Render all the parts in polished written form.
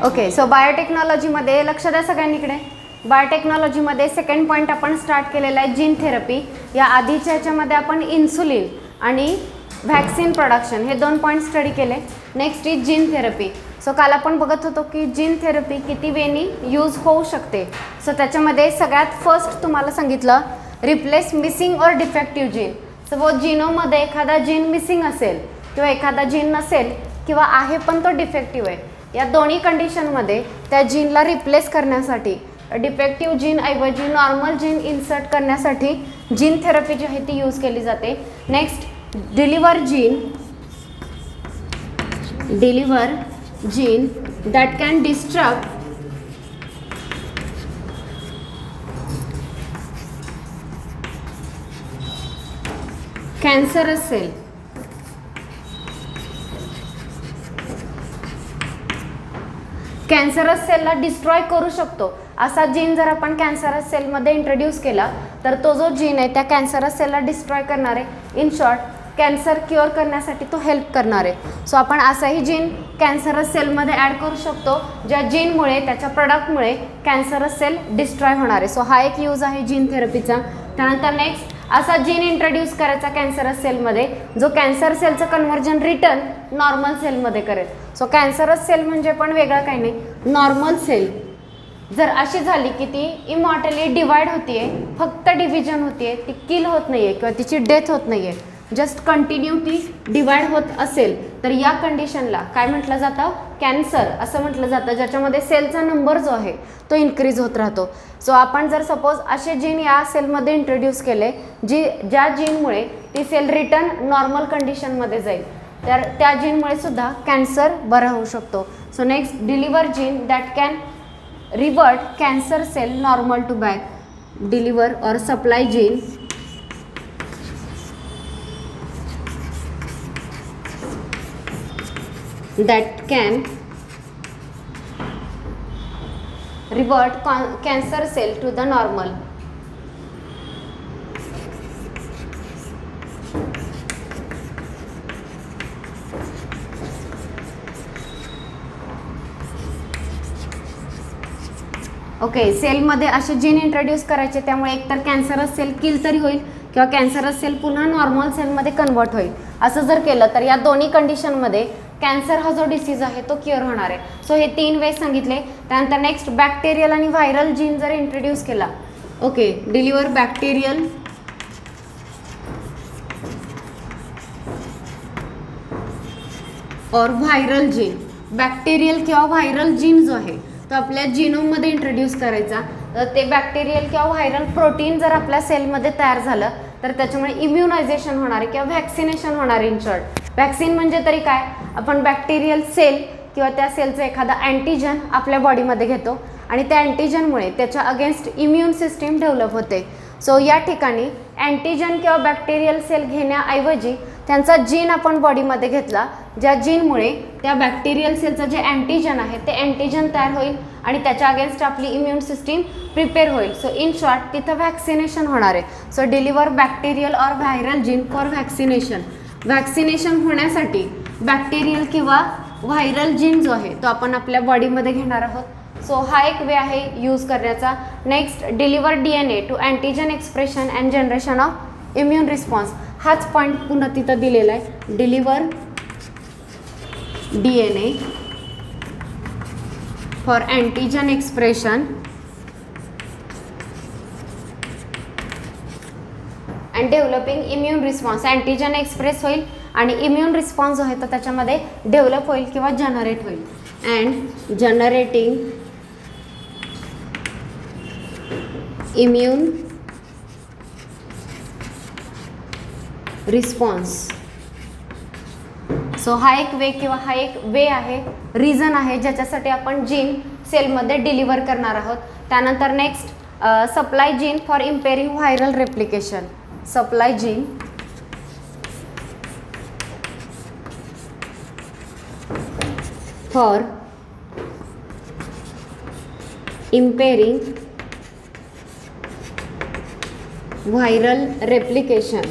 Okay, so बायोटेक्नॉलॉजीमध्ये लक्ष द्या सगळ्यांनीकडे. बायोटेक्नॉलॉजीमध्ये second point आपण स्टार्ट केलेला आहे जीन थेरपी. या आधीच्या ह्याच्यामध्ये आपण इन्सुलिन आणि व्हॅक्सिन प्रोडक्शन हे 2 पॉईंट स्टडी केले. Next is gene therapy. So काल आपण बघत होतो की जीन थेरपी किती वेनी यूज होऊ शकते. सो त्याच्यामध्ये सगळ्यात फर्स्ट तुम्हाला सांगितलं रिप्लेस मिसिंग और डिफेक्टिव्ह जीन. सपोज जीनोमध्ये एखादा जीन मिसिंग असेल किंवा एखादा जीन नसेल किंवा आहे पण तो डिफेक्टिव्ह आहे, या दोन्ही कंडिशनमध्ये त्या जीनला रिप्लेस करण्यासाठी डिफेक्टिव्ह जीन ऐवजी नॉर्मल जीन इन्सर्ट करण्यासाठी जीन थेरपी जी आहे ती यूज केली जाते. Next deliver gene that can destruct cancerous cell. Cancerous सेलला डिस्ट्रॉय करू शकतो असा जीन जर आपण कॅन्सरस सेलमध्ये इंट्रोड्यूस केला तर तो जो जीन आहे त्या कॅन्सरस सेलला डिस्ट्रॉय करणार आहे. इन शॉर्ट कॅन्सर क्युअर करण्यासाठी तो हेल्प करणार आहे. सो आपण असाही जीन कॅन्सरस सेलमध्ये ॲड करू शकतो ज्या जीनमुळे त्याच्या प्रॉडक्टमुळे कॅन्सरस सेल डिस्ट्रॉय होणार आहे. सो हा एक यूज आहे जीन थेरपीचा. त्यानंतर नेक्स्ट असा जीन इंट्रोड्यूस करायचा कॅन्सरस सेलमध्ये जो कॅन्सर सेलचं कन्व्हर्जन रिटर्न नॉर्मल सेलमध्ये करेल. सो कॅन्सरस सेल म्हणजे पण वेगळं काही नाही, नॉर्मल सेल जर अशी झाली की ती इमॉर्टली डिवाइड होती आहे, फक्त डिव्हिजन होती आहे, ती किल होत नाही आहे किंवा तिची डेथ होत नाही आहे, जस्ट कंटिन्यू ती डिवाइड होत असेल तर या कंडिशनला काय म्हटलं जातं, कॅन्सर असं म्हटलं जातं, ज्याच्यामध्ये सेलचा नंबर जो आहे तो इन्क्रीज होत राहतो. सो आपण जर सपोज असे जीन या सेलमध्ये इंट्रोड्यूस केले ज्या जीनमुळे ती सेल रिटर्न नॉर्मल कंडिशनमध्ये जाईल तर त्या जीनमुळे सुद्धा कॅन्सर बरा होऊ शकतो. So next deliver gene that can revert cancer cell normal to back. Deliver or supply gene that can revert cancer cell to the normal. Okay, सेलमध्ये असे जीन इंट्रोड्यूस करायचे त्यामुळे एकतर कॅन्सरस सेल किल तरी होईल किंवा कॅन्सरस सेल पुन्हा normal सेलमध्ये कन्वर्ट होईल. असं जर केलं तर या दोन्ही कंडिशनमध्ये कॅन्सर हा जो डिसीज आहे तो क्युअर होणार आहे. सो हे 3 वेज सांगितले. त्यानंतर नेक्स्ट बॅक्टेरियल आणि व्हायरल जीन जर इंट्रोड्यूस केला. ओके, डिलिव्हर बॅक्टेरियल और व्हायरल जीन. बॅक्टेरियल किंवा व्हायरल जीन जो आहे तो आपल्या जीनोममध्ये इंट्रोड्यूस करायचा. तर ते बॅक्टेरियल किंवा व्हायरल प्रोटीन जर आपल्या सेलमध्ये तयार झालं तर त्याच्यामुळे इम्युनायझेशन होणार आहे किंवा व्हॅक्सिनेशन होणार आहे. इन शॉर्ट व्हॅक्सिन म्हणजे तरी काय, आपण बॅक्टेरियल सेल किंवा त्या सेलचं एखादा अँटीजन आपल्या बॉडीमध्ये घेतो आणि त्या अँटीजनमुळे त्याच्या अगेन्स्ट इम्युन सिस्टीम डेव्हलप होते. सो या ठिकाणी अँटीजन किंवा बॅक्टेरियल सेल घेण्याऐवजी त्यांचा जीन आपण बॉडीमध्ये घेतला ज्या जीनमुळे त्या बॅक्टेरियल सेलचं जे अँटीजन आहे ते अँटीजन तयार होईल आणि त्याच्या अगेन्स्ट आपली इम्युन सिस्टीम प्रिपेअर होईल. सो इन शॉर्ट तिथं व्हॅक्सिनेशन होणार आहे. सो डिलिव्हर बॅक्टेरियल और viral gene for vaccination. Vaccination होण्यासाठी बॅक्टेरियल किंवा व्हायरल जीन जो आहे तो आपण आपल्या बॉडीमध्ये घेणार आहोत. सो हा एक वे आहे यूज करण्याचा. Next deliver DNA to antigen expression and generation of immune response. हाच पॉईंट पुन्हा तिथं दिलेला आहे. Deliver DNA for antigen expression and developing immune response. Antigen express होईल आणि इम्युन रिस्पॉन्स जो आहे तो त्याच्यामध्ये डेव्हलप होईल किंवा जनरेट होईल. And generating immune response. So हा एक वे किंवा हा एक वे आहे, रिझन आहे ज्याच्यासाठी आपण जीन सेलमध्ये डिलिव्हर करणार आहोत. त्यानंतर next supply gene for impairing viral replication. Supply gene for impairing viral replication.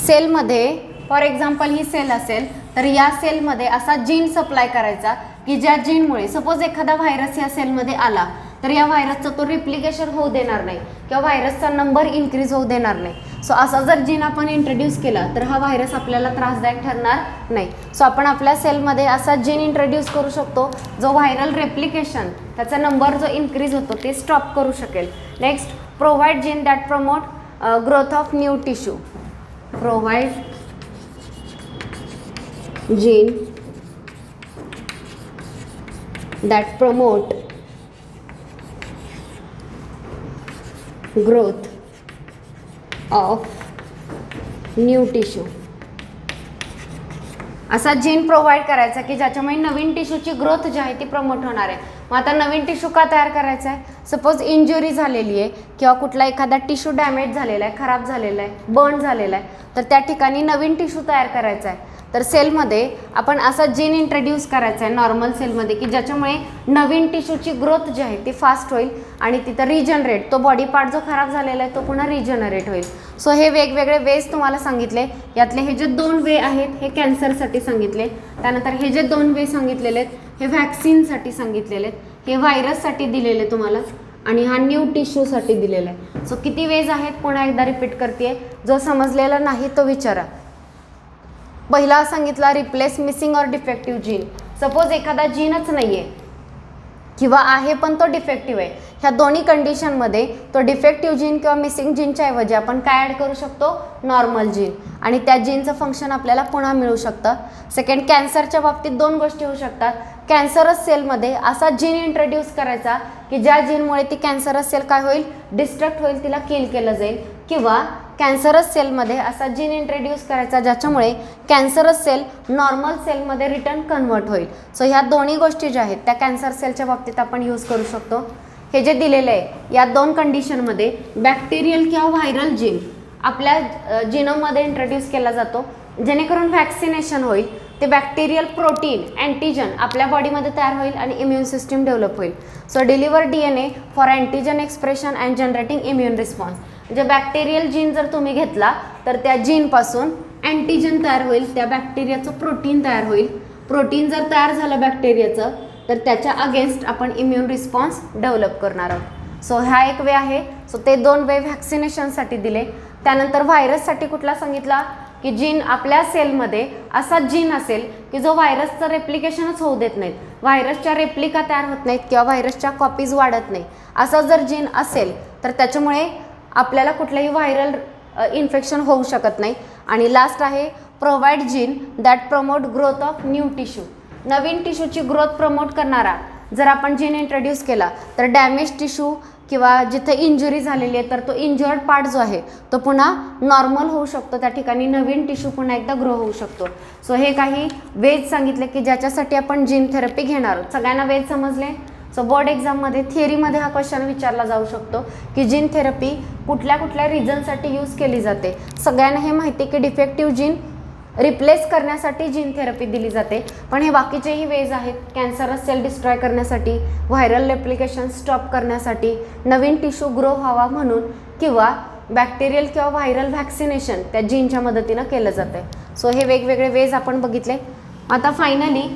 सेलमध्ये फॉर एक्झाम्पल ही सेल असेल तर या सेलमध्ये असा जीन सप्लाय करायचा की ज्या जीनमुळे सपोज एखादा व्हायरस या सेलमध्ये आला तर या व्हायरसचा तो रिप्लिकेशन होऊ देणार नाही किंवा व्हायरसचा नंबर इन्क्रीज होऊ देणार नाही. सो असा जर जीन आपण इंट्रोड्यूस केला तर हा व्हायरस आपल्याला त्रासदायक ठरणार नाही. सो आपण आपल्या सेलमध्ये असा जीन इंट्रोड्यूस करू शकतो जो व्हायरल रेप्लिकेशन त्याचा नंबर जो इन्क्रीज होतो ते स्टॉप करू शकेल. Next, provide gene that promote growth of new tissue. Provide gene that promote growth of new tissue. असा जीन प्रोव्हाइड करायचा की ज्याच्यामुळे नवीन टिश्यूची ग्रोथ जी आहे ती प्रमोट होणार आहे. मग आता नवीन टिश्यू का तयार करायचा आहे? सपोज इंजुरी झालेली आहे किंवा कुठला एखादा टिश्यू डॅमेज झालेला आहे, खराब झालेला आहे, बर्न झालेला आहे, तर त्या ठिकाणी नवीन टिश्यू तयार करायचा आहे. तर सेलमध्ये आपण असा जीन इंट्रोड्यूस करायचा आहे नॉर्मल सेलमध्ये की ज्याच्यामुळे नवीन टिश्यूची ग्रोथ जी आहे ती फास्ट होईल आणि तिथं रिजनरेट, तो बॉडी पार्ट जो खराब झालेला आहे तो पुन्हा रिजनरेट होईल. सो हे वेगवेगळे वेज तुम्हाला सांगितले. यातले हे जे 2 वे आहेत हे कॅन्सरसाठी सांगितले. त्यानंतर हे जे 2 वे सांगितलेले आहेत हे व्हॅक्सिनसाठी सांगितलेले आहेत. हे व्हायरससाठी दिलेले तुम्हाला आणि हा न्यू टिश्यूसाठी दिलेला आहे. सो किती वेज आहेत पुन्हा एकदा रिपीट करते. जो समजलेला नाही तो विचारा. पहिला सांगितला रिप्लेस मिसिंग और डिफेक्टिव्ह जीन. सपोज एखादा जीनच नाही आहे किंवा आहे पण तो डिफेक्टिव्ह आहे. ह्या दोन्ही कंडिशनमध्ये तो डिफेक्टिव्ह जीन किंवा मिसिंग जीनच्या ऐवजी आपण काय ॲड करू शकतो? नॉर्मल जीन, आणि त्या जीनचं फंक्शन आपल्याला पुन्हा मिळू शकतं. सेकंड, कॅन्सरच्या बाबतीत 2 गोष्टी होऊ शकतात. कॅन्सरस सेलमध्ये असा जीन इंट्रोड्यूस करायचा की ज्या जीनमुळे ती कॅन्सरस सेल काय होईल? डिस्ट्रक्ट होईल, तिला किल केलं जाईल. किंवा कॅन्सरस सेलमध्ये असा जीन इंट्रोड्यूस करायचा ज्याच्यामुळे कॅन्सरस सेल नॉर्मल सेलमध्ये रिटर्न कन्वर्ट होईल. सो ह्या दोन्ही गोष्टी ज्या आहेत त्या कॅन्सर सेलच्या बाबतीत आपण यूज करू शकतो. हे जे दिलेलं आहे या 2 कंडिशनमध्ये बॅक्टेरियल किंवा व्हायरल जीन आपल्या जिनोममध्ये इंट्रोड्यूस केला जातो जेणेकरून व्हॅक्सिनेशन होईल. ते बॅक्टेरियल प्रोटीन अँटीजन आपल्या बॉडीमध्ये तयार होईल आणि इम्युन सिस्टीम डेव्हलप होईल. So deliver DNA for antigen expression and generating immune response. म्हणजे बॅक्टेरियल जीन जर तुम्ही घेतला तर त्या जीनपासून अँटीजन तयार होईल, त्या बॅक्टेरियाचं प्रोटीन तयार होईल. प्रोटीन जर तयार झालं बॅक्टेरियाचं तर त्याच्या अगेन्स्ट आपण इम्युन रिस्पॉन्स डेव्हलप करणार आहोत. सो हा एक वे आहे. सो ते 2 वे व्हॅक्सिनेशनसाठी दिले. त्यानंतर व्हायरससाठी कुठला सांगितला की जीन आपल्या सेलमध्ये असा जीन असेल की जो व्हायरसचं रेप्लिकेशनच होऊ देत नाहीत, व्हायरसच्या रेप्लिका तयार होत नाहीत किंवा व्हायरसच्या कॉपीज वाढत नाही. असं जर जीन असेल तर त्याच्यामुळे आपल्याला कुठलंही व्हायरल इन्फेक्शन होऊ शकत नाही. आणि लास्ट आहे provide gene that promote growth of new tissue. नवीन टिश्यूची ग्रोथ प्रमोट करणारा जर आपण जीन इंट्रोड्यूस केला तर डॅमेज टिश्यू किंवा जिथे इंजुरी झालेली आहे तर तो इंजर्ड पार्ट जो आहे तो पुन्हा नॉर्मल होऊ शकतो, त्या ठिकाणी नवीन टिश्यू पुन्हा एकदा ग्रो होऊ शकतो. सो हे काही वेज सांगितले की ज्याच्यासाठी आपण जीन थेरपी घेणार. सगळ्यांना वेज समजले? सो बोर्ड एक्झाममध्ये थिअरीमध्ये हा क्वेश्चन विचारला जाऊ शकतो की जीन थेरपी कुठल्या कुठल्या रिझनसाठी यूज केली जाते. सगळ्यांना हे माहिती की डिफेक्टिव्ह जीन रिप्लेस करण्यासाठी जीन थेरपी दिली जाते, पण हे बाकीचेही वेज आहेत. कॅन्सरस सेल डिस्ट्रॉय करण्यासाठी, व्हायरल रेप्लिकेशन स्टॉप करण्यासाठी, नवीन टिश्यू ग्रो व्हावा म्हणून, किंवा बॅक्टेरियल किंवा व्हायरल व्हॅक्सिनेशन त्या जीनच्या मदतीनं केलं जातं. सो हे वेगवेगळे वेज आपण बघितले. आता फायनली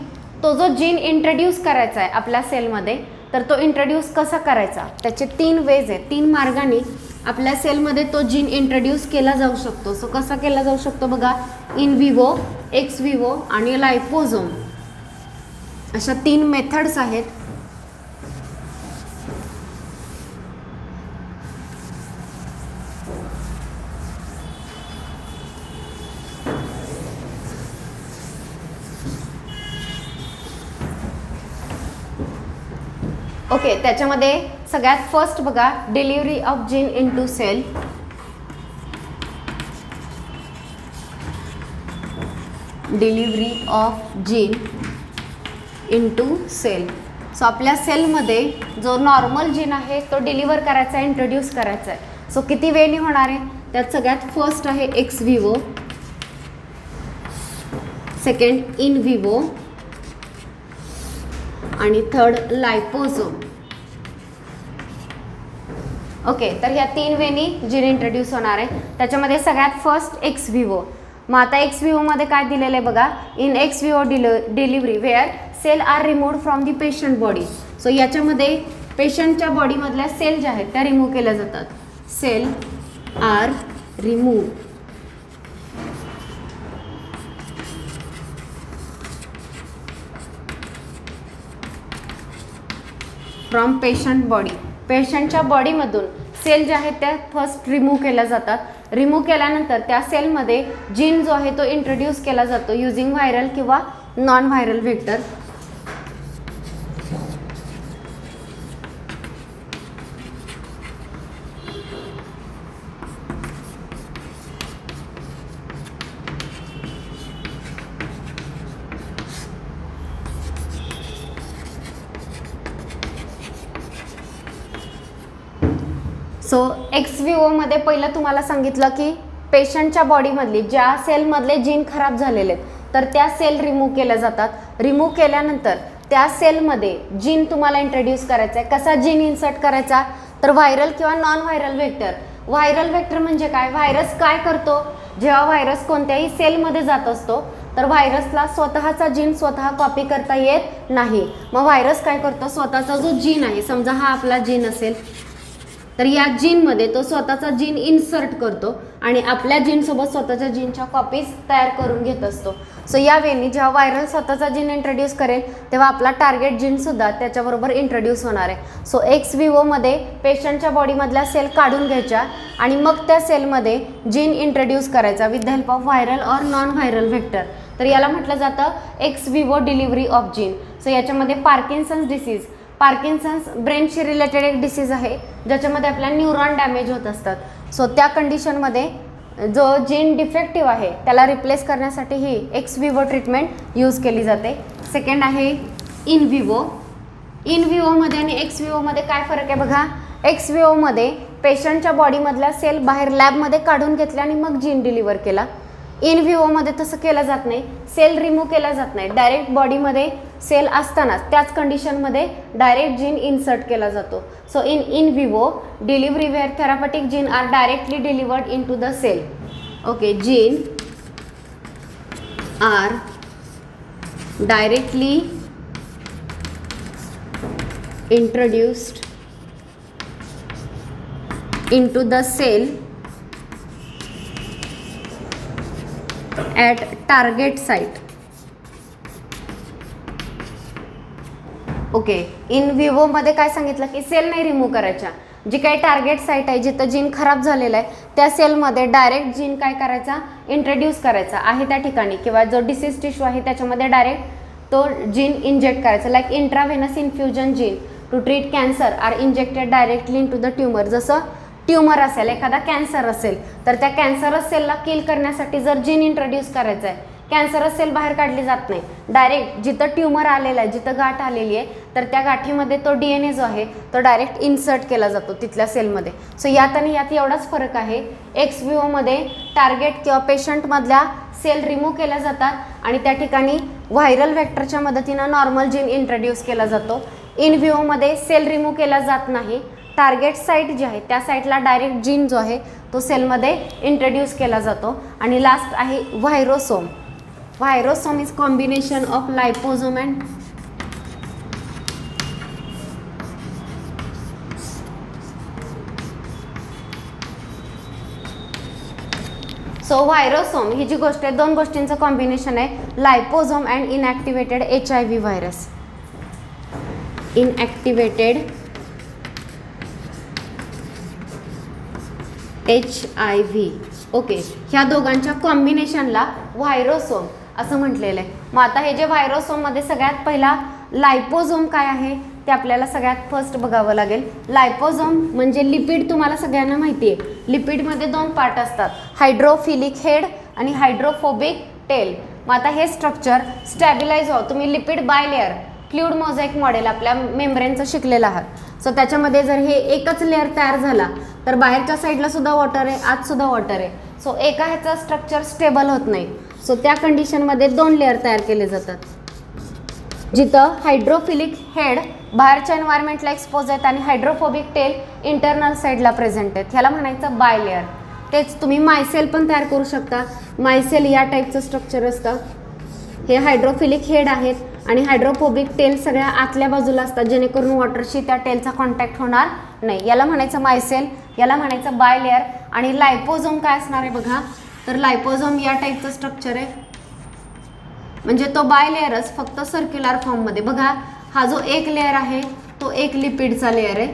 तो जो जीन इंट्रोड्यूस करायचा आहे आपल्या सेलमध्ये तर तो इंट्रोड्यूस कसा करायचा त्याचे 3 वेज आहेत. 3 मार्गाने आपल्या सेलमध्ये तो जीन इंट्रोड्यूस केला जाऊ शकतो. सो कसा केला जाऊ शकतो बघा. इन विवो, एक्स विवो आणि लायपोझोम अशा 3 मेथड्स आहेत. ओके, त्याच्यामध्ये सगळ्यात फर्स्ट बघा delivery of gene into cell. Delivery of gene into cell. So आपल्या सेलमध्ये जो नॉर्मल जीन आहे तो डिलिव्हर करायचा आहे, इंट्रोड्यूस करायचा आहे. सो किती वेळी होणार आहे? त्यात सगळ्यात फर्स्ट आहे x Vivo, second in vivo आणि थर्ड लायपोझोम. ओके, तर ह्या 3 वेनी जीन इंट्रोड्यूस होणार आहे. त्याच्यामध्ये सगळ्यात फर्स्ट एक्स विवो मग आता एक्स व्हिओमध्ये काय दिलेलं आहे बघा, in ex vivo delivery where cell are removed from the patient body. So याच्यामध्ये पेशंटच्या बॉडीमधल्या सेल ज्या आहेत त्या रिमूव्ह केल्या जातात. Cell are remove from patient body. पेशंटच्या बॉडीमधून सेल ज्या आहेत त्या फर्स्ट रिमूव्ह केल्या जातात. रिमूव्ह केल्यानंतर त्या सेलमध्ये जीन जो आहे तो इंट्रोड्यूस केला जातो युझिंग व्हायरल किंवा non viral vector. So ex व्हिओमध्ये पहिलं तुम्हाला सांगितलं की पेशंटच्या बॉडीमधली ज्या सेलमधले जीन खराब झालेले आहेत तर त्या सेल रिमूव्ह केल्या जातात. रिमूव्ह केल्यानंतर त्या सेलमध्ये जीन तुम्हाला इंट्रोड्यूस करायचा आहे. कसा जीन इन्सर्ट करायचा, तर व्हायरल किंवा non viral vector. Viral vector म्हणजे काय, व्हायरस काय करतो, जेव्हा व्हायरस कोणत्याही सेलमध्ये जात असतो तर व्हायरसला स्वतःचा जीन स्वतः कॉपी करता येत नाही. मग व्हायरस काय करतो, स्वतःचा जो जीन आहे, समजा हा आपला जीन असेल तर या जीनमध्ये तो स्वतःचा जीन इन्सर्ट करतो आणि आपल्या जीनसोबत स्वतःच्या जीनच्या कॉपीज तयार करून घेत असतो. सो या वेळी जेव्हा व्हायरल स्वतःचा जीन इंट्रोड्यूस करेल तेव्हा आपला टार्गेट जीनसुद्धा त्याच्याबरोबर इंट्रोड्यूस होणार आहे. सो एक्स व्हिओमध्ये पेशंटच्या बॉडीमधल्या सेल काढून घ्यायच्या आणि मग त्या सेलमध्ये जीन इंट्रोड्यूस करायचा with the help of viral or non viral vector. तर याला म्हटलं जातं x vivo delivery of gene. So याच्यामध्ये पार्किन्सन्स डिसीज, पार्किन्सन्स ब्रेनशी रिलेटेड एक डिसीज आहे ज्याच्यामध्ये आपल्या न्यूरॉन डॅमेज होत असतात. सो त्या कंडिशनमध्ये जो जीन डिफेक्टिव्ह आहे त्याला रिप्लेस करण्यासाठी ही एक्स व्हिओ ट्रीटमेंट यूज केली जाते. सेकंड आहे इन व्हिओ. इन व्हिओमध्ये आणि एक्स व्हिओमध्ये काय फरक आहे बघा. एक्स व्हिओमध्ये पेशंटच्या बॉडीमधल्या सेल बाहेर लॅबमध्ये काढून घेतल्या आणि मग जीन डिलिव्हर केला. इन व्हिओमध्ये तसं केलं जात नाही, सेल रिमूव्ह केला जात नाही. डायरेक्ट बॉडीमध्ये सेल असतानाच त्याच कंडिशनमध्ये डायरेक्ट जीन इन्सर्ट केला जातो. So in vivo delivery where therapeutic gene are directly delivered into the cell. Okay, gene are directly introduced into the cell at target site. Okay, in व्हिओमध्ये काय सांगितलं की sale नाही remove करायच्या. जी काही target site आहे जिथं gene खराब झालेलं आहे त्या सेलमध्ये डायरेक्ट जीन काय करायचा, इंट्रोड्यूस करायचा आहे त्या ठिकाणी, किंवा जो डिसीज टिश्यू आहे त्याच्यामध्ये डायरेक्ट तो जीन इंजेक्ट करायचा. Like intravenous infusion gene to treat cancer are injected directly into the tumour. जसं ट्यूमर असेल, एखादा कॅन्सर असेल तर त्या कॅन्सरस सेलला किल करण्यासाठी जर जीन इंट्रोड्यूस करायचं आहे, कॅन्सरस सेल बाहेर काढली जात नाही, डायरेक्ट जिथं ट्यूमर आलेला आहे, जिथं गाठ आलेली आहे तर त्या गाठीमध्ये तो DNA जो आहे तो डायरेक्ट इन्सर्ट केला जातो तिथल्या सेलमध्ये. सो यात आणि यात एवढाच फरक आहे. एक्स व्हिओमध्ये टार्गेट किंवा पेशंटमधल्या सेल रिमूव्ह केल्या जातात आणि त्या ठिकाणी व्हायरल व्हेक्टरच्या मदतीनं नॉर्मल जीन इंट्रोड्यूस केला जातो. इन व्हिओमध्ये सेल रिमूव्ह केला जात नाही, टार्गेट साईट जी आहे त्या साईटला डायरेक्ट जीन जो आहे तो सेलमध्ये इंट्रोड्यूस केला जातो. आणि लास्ट आहे virosome. Virosome is combination of liposome and so virosome ही जी गोष्ट आहे दोन गोष्टींचं कॉम्बिनेशन आहे, liposome and inactivated HIV virus. Inactivated HIV. Okay, ह्या दोघांच्या कॉम्बिनेशनला व्हायरोसोम असं म्हटलेलं आहे. मग आता हे जे व्हायरोसोममध्ये सगळ्यात पहिला लायपोसोम काय आहे ते आपल्याला सगळ्यात फर्स्ट बघावं लागेल. लायपोसोम म्हणजे लिपिड. तुम्हाला सगळ्यांना माहिती आहे लिपिडमध्ये दोन पार्ट असतात, हायड्रोफिलिक हेड आणि हायड्रोफोबिक टेल. मग आता हे स्ट्रक्चर स्टॅबिलाइज व्हावं, तुम्ही लिपिड बायलेअर फ्लुइड मोझॅइक मॉडेल आपल्या मेम्ब्रेनचं शिकलेलं आहात. सो त्याच्यामध्ये जर हे एकच लेअर तयार झाला तर बाहेरच्या साईडला सुद्धा वॉटर आहे, आत सुद्धा वॉटर आहे. सो एका ह्याचं स्ट्रक्चर स्टेबल होत नाही. सो त्या कंडिशनमध्ये दोन लेअर तयार केले जातात, जिथं हायड्रोफिलिक हेड बाहेरच्या एन्व्हायरमेंटला एक्सपोज आहेत आणि हायड्रोफोबिक टेल इंटरनल साईडला प्रेझेंट आहेत. ह्याला म्हणायचं बायलेअर. तेच तुम्ही मायसेल पण तयार करू शकता. मायसेल या टाईपचं स्ट्रक्चर असतं. हे हायड्रोफिलिक हेड आहेत आणि हायड्रोफोबिक टेल सगळ्या आतल्या बाजूला असतात, जेणेकरून वॉटरशी त्या टेलचा कॉन्टॅक्ट होणार नाही. याला म्हणायचं मायसेल, याला म्हणायचं बायलेअर. आणि लायपोझोम काय असणार आहे बघा, तर लायपोझोम या टाईपचं स्ट्रक्चर आहे, म्हणजे तो बायलेअरच फक्त सर्क्युलर फॉर्ममध्ये. बघा हा जो एक लेअर आहे तो एक लिपिडचा लेअर आहे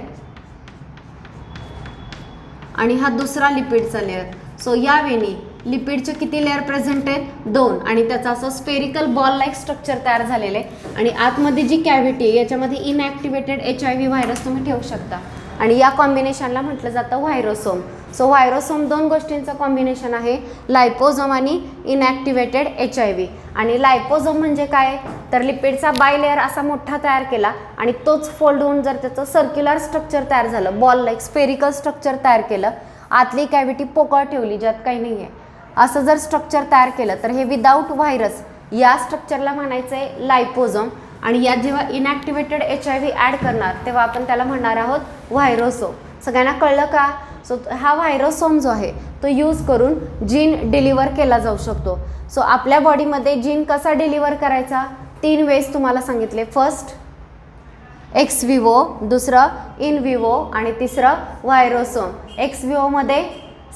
आणि हा दुसरा लिपिडचा लेअर. सो या वेळी लिपिडचे किती लेअर प्रेझेंट आहेत, 2, आणि त्याचा असं स्पेरिकल बॉल लाईक स्ट्रक्चर तयार झालेलं आहे. आणि आतमध्ये जी कॅव्हिटी आहे याच्यामध्ये इनॲक्टिवेटेड HIV व्हायरस तुम्ही ठेवू शकता आणि या कॉम्बिनेशनला म्हटलं जातं व्हायरोसोम. सो व्हायरोसोम 2 गोष्टींचं कॉम्बिनेशन आहे, लायपोझोम आणि इनॲक्टिवेटेड HIV. आणि लायपोझोम म्हणजे काय, तर लिपिडचा बायलेअर असा मोठा तयार केला आणि तोच फोल्ड होऊन जर त्याचं सर्क्युलर स्ट्रक्चर तयार झालं, बॉल लाईक स्पेरिकल स्ट्रक्चर तयार केलं, आतली कॅव्हिटी पोकळ ठेवली ज्यात काही नाही आहे, असं जर स्ट्रक्चर तयार केलं तर हे विदाऊट व्हायरस या स्ट्रक्चरला म्हणायचं आहे लायपोझोम. आणि यात जेव्हा इनॲक्टिवेटेड HIV ॲड करणार तेव्हा आपण त्याला म्हणणार आहोत व्हायरोसोम. सगळ्यांना कळलं का? सो हा व्हायरोसोम जो आहे तो यूज करून जीन डिलिव्हर केला जाऊ शकतो. सो आपल्या बॉडीमध्ये जीन कसा डिलिव्हर करायचा, 3 वेज तुम्हाला सांगितले. फर्स्ट एक्स विवो, दुसरं इन विवो आणि तिसरं व्हायरोसोम. एक्स विवोमध्ये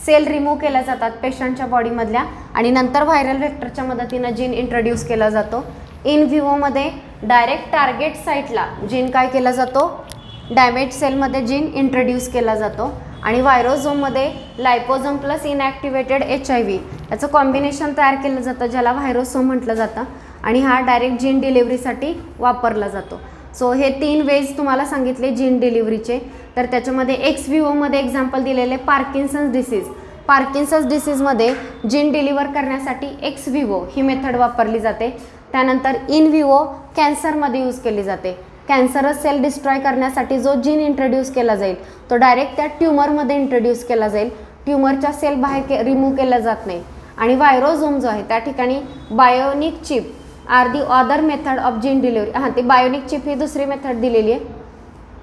सेल रिमूव्ह केल्या जातात पेशंटच्या बॉडीमधल्या आणि नंतर व्हायरल व्हेक्टरच्या मदतीनं जीन इंट्रोड्यूस केला जातो. इन विवोमध्ये डायरेक्ट टार्गेट साईटला जीन काय केला जातो, डॅमेज सेलमध्ये जीन इंट्रोड्यूस केला जातो. आणि व्हायरोझोममध्ये लायपोझोम प्लस इनॲक्टिवेटेड HIV याचं कॉम्बिनेशन तयार केलं जातं, ज्याला व्हायरोसोम म्हटलं जातं आणि हा डायरेक्ट जीन डिलिव्हरीसाठी वापरला जातो. सो हे 3 वेज तुम्हाला सांगितले जीन डिलिव्हरीचे. तर त्याच्यामध्ये एक्स विवोमध्ये एक्झाम्पल दिलेले पार्किन्सन्स डिसीज. पार्किन्सन्स डिसीजमध्ये जीन डिलिव्हर करण्यासाठी एक्स विवो ही मेथड वापरली जाते. त्यानंतर इन विवो कॅन्सरमध्ये यूज केली जाते. कॅन्सरस सेल डिस्ट्रॉय करण्यासाठी जो जीन इंट्रोड्यूस केला जाईल तो डायरेक्ट त्या ट्यूमरमध्ये इंट्रोड्यूस केला जाईल, ट्यूमरच्या सेल बाहेर रिमूव्ह केला जात नाही. आणि व्हायरोझोम जो आहे त्या ठिकाणी bionic chip are the other method of gene delivery. हां, ती बायोनिक चिप ही दुसरी मेथड दिलेली आहे.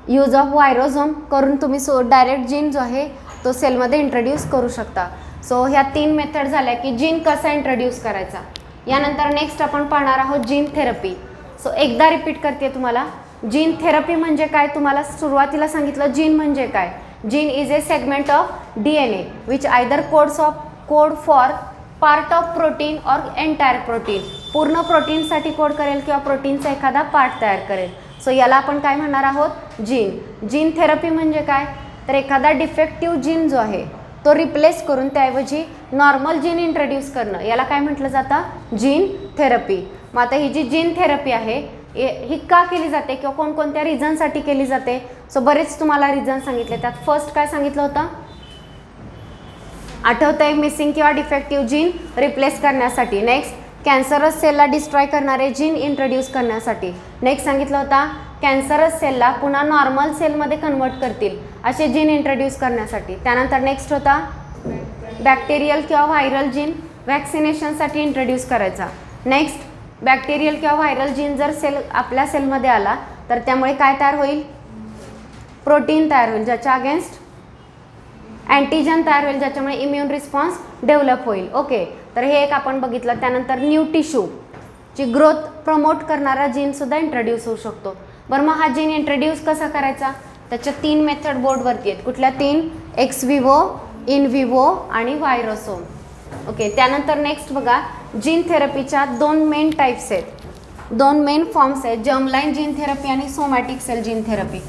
यूज ऑफ व्हायरोझोम करून तुम्ही डायरेक्ट जीन जो आहे तो सेलमध्ये इंट्रोड्यूस करू शकता. सो ह्या 3 मेथड झाल्या की जीन कसा इंट्रोड्यूस करायचा. यानंतर नेक्स्ट आपण पाहणार आहोत जीन थेरपी. सो एकदा रिपीट करते तुम्हाला, जीन थेरपी म्हणजे काय. तुम्हाला सुरुवातीला सांगितलं जीन म्हणजे काय. Gene is A segment of DNA which either code for part of protein और एंटायर प्रोटीन. पूर्ण प्रोटीनसाठी कोड करेल किंवा प्रोटीनचा एखादा पार्ट तयार करेल. सो याला आपण काय म्हणणार आहोत, जीन. जीन थेरपी म्हणजे काय, तर एखादा डिफेक्टिव्ह जीन जो आहे तो रिप्लेस करून त्याऐवजी नॉर्मल जीन इंट्रोड्यूस करणं, याला काय म्हटलं जातं, जीन थेरपी. मग आता ही जी जीन थेरपी आहे ही का केली जाते किंवा कोणकोणत्या रिझनसाठी केली जाते. सो बरेच तुम्हाला रिझन सांगितले. त्यात फर्स्ट काय सांगितलं होतं, आठवतंय, मिसिंग किंवा डिफेक्टिव्ह जीन रिप्लेस करण्यासाठी. नेक्स्ट कॅन्सरस सेलला डिस्ट्रॉय करणारे जीन इंट्रोड्यूस करण्यासाठी. नेक्स्ट सांगितलं होता कॅन्सरस सेलला पुन्हा नॉर्मल सेलमध्ये कन्वर्ट करतील असे जीन इंट्रोड्यूस करण्यासाठी. त्यानंतर नेक्स्ट होता बॅक्टेरियल किंवा व्हायरल जीन वॅक्सिनेशनसाठी इंट्रोड्यूस करायचा. नेक्स्ट बॅक्टेरियल किंवा व्हायरल जीन जर आपल्या सेलमध्ये आला तर त्यामुळे काय तयार होईल, प्रोटीन तयार होईल, ज्याच्या अगेन्स्ट अँटीजन तयार होईल, ज्याच्यामुळे इम्युन रिस्पॉन्स डेव्हलप होईल. ओके, तर हे एक आपण बघितलं. त्यानंतर न्यू टिश्यूची ग्रोथ प्रमोट करणारा जीनसुद्धा इंट्रोड्यूस होऊ शकतो. बरं, मग हा जीन इंट्रोड्यूस कसा करायचा, त्याच्या 3 मेथड बोर्डवरती आहेत. कुठल्या 3, एक्स विवो, इन विवो आणि व्हायरोसोम. ओके, त्यानंतर नेक्स्ट बघा, जीन थेरपीच्या 2 मेन टाईप्स आहेत, 2 मेन फॉर्म्स आहेत, जर्मलाईन जीन थेरपी आणि somatic cell gene therapy.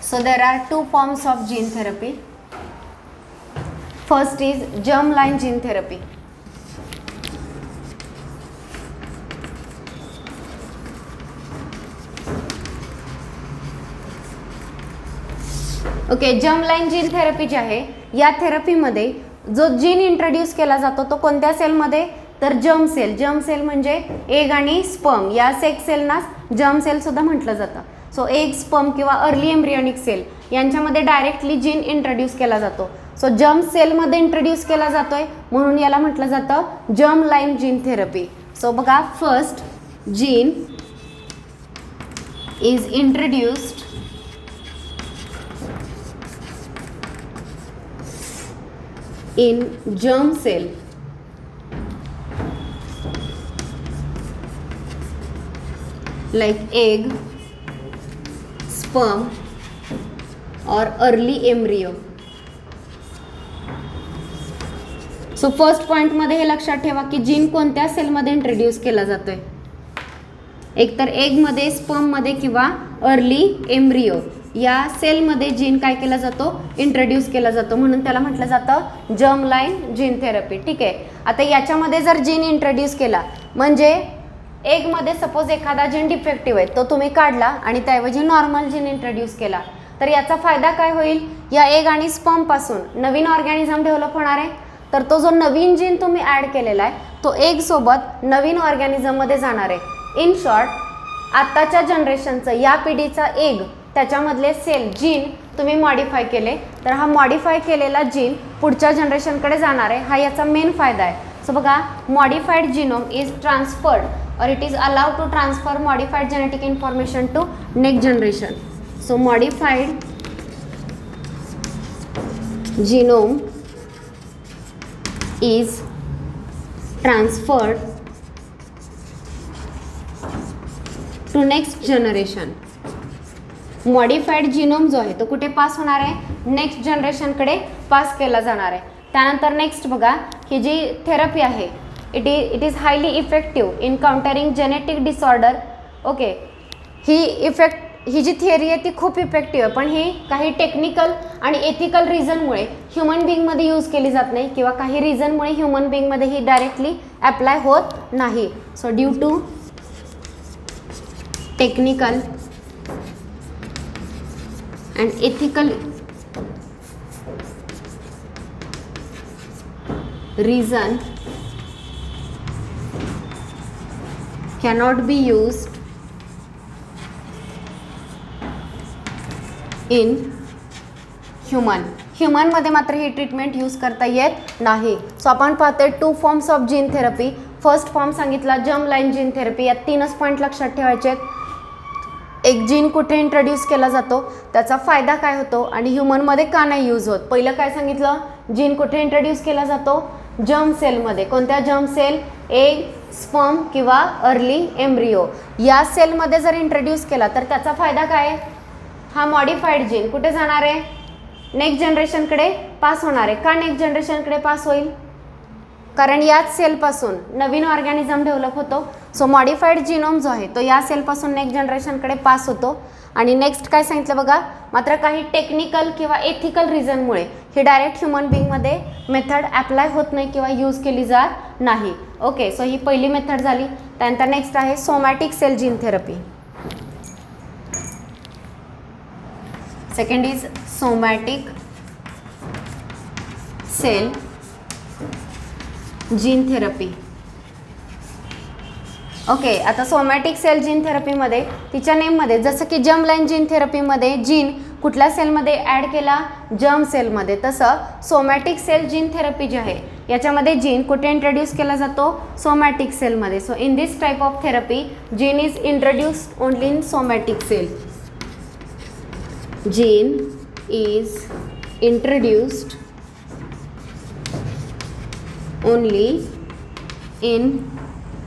So there are 2 forms of gene therapy. First is germline gene therapy. Okay, germ line gene therapy जी आहे या थेरपीमध्ये जो जीन इंट्रोड्यूस केला जातो तो कोणत्या सेलमध्ये, तर जर्म सेल. जर्म सेल म्हणजे एग आणि स्पर्म, या सेक्स सेलना जर्म सेल सुद्धा म्हटलं जातं. सो एग, स्पर्म किंवा अर्ली एम्ब्रियोनिक सेल यांच्यामध्ये डायरेक्टली जीन इंट्रोड्यूस केला जातो. सो जर्म सेलमध्ये इंट्रोड्यूस केला जातोय म्हणून याला म्हटलं जातं germ line gene therapy. So बघा, first gene is introduced in germ cell like egg, sperm or early embryo. So first point मध्ये हे लक्षात ठेवा की जीन कोणत्या सेलमध्ये इंट्रोड्यूस केला जातोय, एकतर एगमध्ये, स्पर्ममध्ये किंवा अर्ली एम्ब्रियो या सेलमध्ये जीन काय केला जातो, इंट्रोड्यूस केला जातो, म्हणून त्याला म्हटलं जातं जर्म लाईन जीन थेरपी. ठीक आहे, आता याच्यामध्ये जर जीन इंट्रोड्यूस केला म्हणजे एगमध्ये सपोज एखादा जीन डिफेक्टिव्ह आहे तो तुम्ही काढला आणि त्याऐवजी नॉर्मल जीन इंट्रोड्यूस केला तर याचा फायदा काय होईल, या एग आणि स्पर्मपासून नवीन ऑर्गॅनिझम डेव्हलप होणार आहे. तर तो जो नवीन जीन तुम्ही ॲड केलेला आहे तो एग सोबत नवीन ऑर्गॅनिझममध्ये जाणार आहे. इन शॉर्ट, आत्ताच्या जनरेशनचं, या पिढीचा एग, त्याच्यामधले सेल, जीन तुम्ही मॉडिफाय केले तर हा मॉडिफाय केलेला जीन पुढच्या जनरेशनकडे जाणार आहे. हा याचा मेन फायदा आहे. सो बघा, मॉडिफाईड जीनोम इज ट्रान्सफर्ड और it is allowed to transfer modified genetic information to next generation. So modified genome is transferred to next generation. Modified genome जो आहे तो कुठे पास होणार आहे, नेक्स्ट जनरेशनकडे पास केला जाणार आहे. त्यानंतर नेक्स्ट बघा, ही जी थेरपी आहे it is highly effective in countering genetic disorder. Okay, ही जी थिअरी आहे ती खूप इफेक्टिव्ह आहे, पण ही काही टेक्निकल आणि एथिकल रिझनमुळे ह्युमन बिंगमध्ये यूज केली जात नाही किंवा काही रिझनमुळे ह्युमन बिंगमध्ये ही डायरेक्टली अप्लाय होत नाही. So due to technical and ethical reason cannot be used in ह्युमनमध्ये मात्र ही ट्रीटमेंट यूज करता येत नाही. सो आपण पाहतोय 2 forms of gene therapy. First form सांगितला जर्म लाईन जीन थेरपी. यात 3च पॉईंट लक्षात ठेवायचे आहेत. एक जीन कुठे इंट्रोड्यूस केला जातो, त्याचा फायदा काय होतो आणि ह्युमनमध्ये का नाही यूज होत. पहिलं काय सांगितलं, जीन कुठे इंट्रोड्यूस केला जातो, जर्म सेलमध्ये. कोणत्या जर्म सेल, एग, स्पर्म किंवा अर्ली एम्ब्रियो या सेलमध्ये जर इंट्रोड्यूस केला तर त्याचा फायदा काय, हा मॉडिफाईड जीन कुठे जाणार आहे, नेक्स्ट जनरेशनकडे पास होणार आहे. का नेक्स्ट जनरेशनकडे पास होईल, कारण याच सेलपासून नवीन ऑर्गॅनिझम डेव्हलप होतो. सो मॉडिफाईड जीनोम जो आहे तो या सेलपासून नेक्स्ट जनरेशनकडे पास होतो. आणि नेक्स्ट काय सांगितलं बघा, मात्र काही टेक्निकल किंवा एथिकल रिझनमुळे ही डायरेक्ट ह्युमन बिंगमध्ये मेथड ॲप्लाय होत नाही किंवा यूज केली जात नाही. ओके, सो ही पहिली मेथड झाली. त्यानंतर नेक्स्ट आहे somatic cell gene therapy. Second is somatic cell gene therapy. Okay, आता सोमॅटिक सेल जीन थेरपीमध्ये तिच्या नेममध्ये जसं की जर्म लाईन जीन थेरपीमध्ये जीन कुठल्या सेलमध्ये ॲड केला, जर्म सेलमध्ये, तसं सोमॅटिक सेल जीन थेरपी जी आहे याच्यामध्ये जीन कुठे इंट्रोड्यूस केला जातो, सोमॅटिक सेलमध्ये. So in this type of therapy gene is introduced only in somatic cell. Gene is introduced only in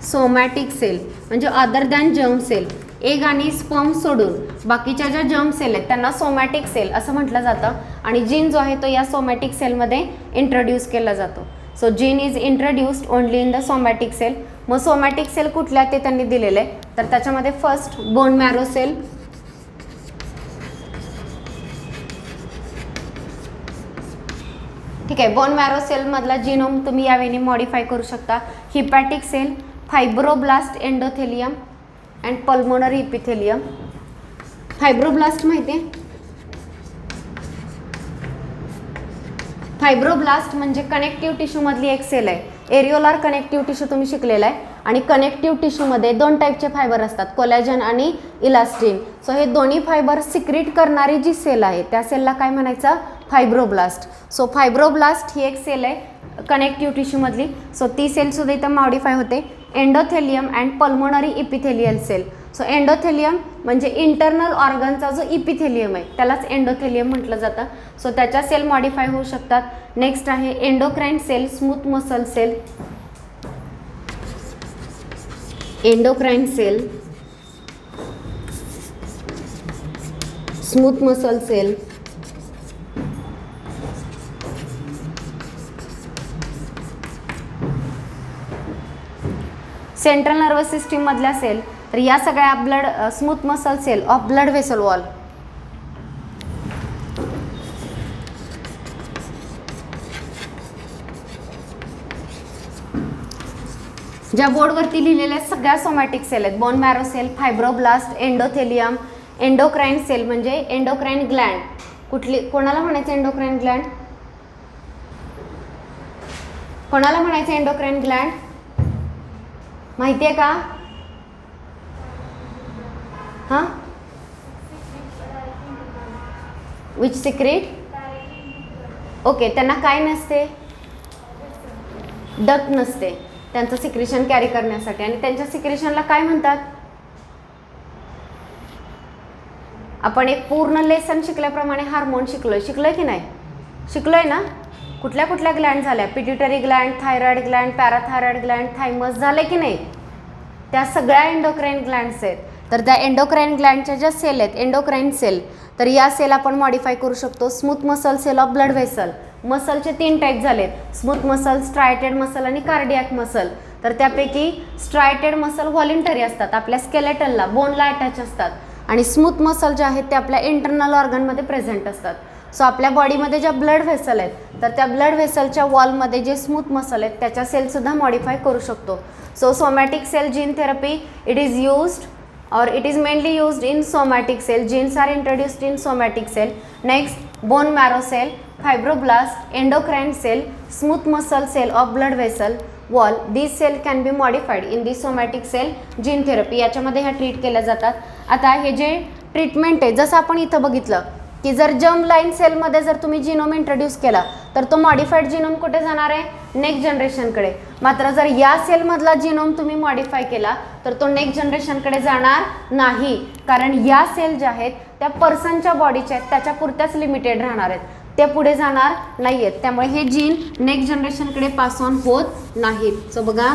somatic sale, म्हणजे other than germ cell. Egg आणि sperm सोडून बाकीच्या ज्या जर्म सेल आहेत त्यांना सोमॅटिक सेल असं म्हटलं जातं. आणि जीन जो आहे तो या सोमॅटिक सेलमध्ये इंट्रोड्यूस केला जातो. So gene is introduced only in the somatic cell. मग सोमॅटिक सेल कुठल्या ते त्यांनी दिलेले, तर त्याच्यामध्ये फर्स्ट बोन मॅरो सेल, ठीक आहे. बोन मॅरो सेलमधला जीनोम तुम्ही यावेळी मॉडिफाय करू शकता. Hepatic cell, fibroblast endothelium and pulmonary epithelium. Fibroblast माहिती आहे, फायब्रोब्लास्ट म्हणजे कनेक्टिव्ह टिश्यूमधली एक सेल आहे. एरिओलार कनेक्टिव्ह टिश्यू तुम्ही शिकलेला आहे आणि कनेक्टिव्ह टिश्यूमध्ये 2 टाईपचे फायबर असतात, कोलॅजन आणि इलास्टिन. सो हे दोन्ही फायबर सिक्रीट करणारी जी सेल आहे त्या सेलला काय म्हणायचं? फायब्रोब्लास्ट. सो फायब्रोब्लास्ट ही एक सेल आहे कनेक्टिव्ह टिश्यूमधली. सो ती सेलसुद्धा इथं मॉडिफाय होते. Endothelium and pulmonary epithelial cell. So endothelium म्हणजे इंटरनल ऑर्गनचा जो इपिथेलियम आहे त्यालाच एंडोथेलियम म्हटलं जातं. सो त्याच्या सेल मॉडिफाय होऊ शकतात. नेक्स्ट आहे endocrine cell, smooth muscle cell. Endocrine cell, smooth muscle cell, central nervous system मधल्या सेल. तर या सगळ्या blood smooth muscle cell of blood vessel wall. ज्या बोर्डवरती लिहिलेल्या सगळ्या सोमॅटिक सेल आहेत, bone marrow cell, fibroblast, endothelium, endocrine cell म्हणजे एंडोक्राइन ग्लँड. कुठली, कोणाला म्हणायचं एंडोक्राइन ग्लँड? कोणाला म्हणायचं एंडोक्राइन ग्लँड? माहिती आहे का? हां, विच सिक्रेट? ओके, त्यांना काय नसते? डक्ट नसते त्यांचं सिक्रेशन कॅरी करण्यासाठी. आणि त्यांच्या सिक्रेशनला काय म्हणतात? आपण एक पूर्ण लेसन शिकल्याप्रमाणे हार्मोन शिकलोय की नाही? शिकलोय ना? कुठल्या कुठल्या ग्लँड झाल्या? Pituitary Gland, thyroid Gland, पॅराथायरॉइड Gland, thymus झाले की नाही? त्या सगळ्या एंडोक्राइन ग्लँड्स आहेत. तर त्या एंडोक्राइन ग्लँडच्या ज्या सेल आहेत एंडोक्राइन सेल, तर या सेल आपण मॉडिफाय करू शकतो. Smooth muscle cell of blood vessel. मसलचे 3 टाईप झालेत, स्मूथ मसल, स्ट्रायटेड मसल आणि कार्डियाक मसल. तर त्यापैकी स्ट्रायटेड मसल व्हॉलेंटरी असतात, आपल्या स्केलेटलला, बोनला अटॅच असतात. आणि स्मूथ मसल जे आहेत ते आपल्या इंटरनल ऑर्गनमध्ये प्रेझेंट असतात. सो आपल्या बॉडीमध्ये ज्या ब्लड व्हेसल आहेत तर त्या ब्लड व्हेसलच्या वॉलमध्ये जे स्मूथ मसल आहेत त्याच्या सेलसुद्धा मॉडिफाय करू शकतो. So somatic cell gene therapy, it is used or it is mainly used in somatic cell. Genes are introduced in somatic cell. Next, bone marrow cell, fibroblast, endocrine cell, smooth muscle cell of blood vessel wall. These cell can be modified in the somatic cell gene therapy. याच्यामध्ये ह्या treat केल्या जातात. आता हे जे treatment आहे जसं आपण इथं बघितलं की जर जर्म लाईन सेलमध्ये जर तुम्ही जिनोम इंट्रोड्यूस केला तर तो मॉडिफाईड जिनोम कुठे जाणार आहे? नेक्स्ट जनरेशनकडे. मात्र जर या सेलमधला जिनोम तुम्ही मॉडिफाय केला तर तो नेक्स्ट जनरेशनकडे जाणार नाही, कारण या सेल ज्या आहेत त्या पर्सनच्या बॉडीच्या आहेत, त्याच्या पुरत्याच लिमिटेड राहणार आहेत, ते पुढे जाणार नाही आहेत. त्यामुळे हे जीन नेक्स्ट जनरेशनकडे पास ऑन होत नाहीत. सो बघा,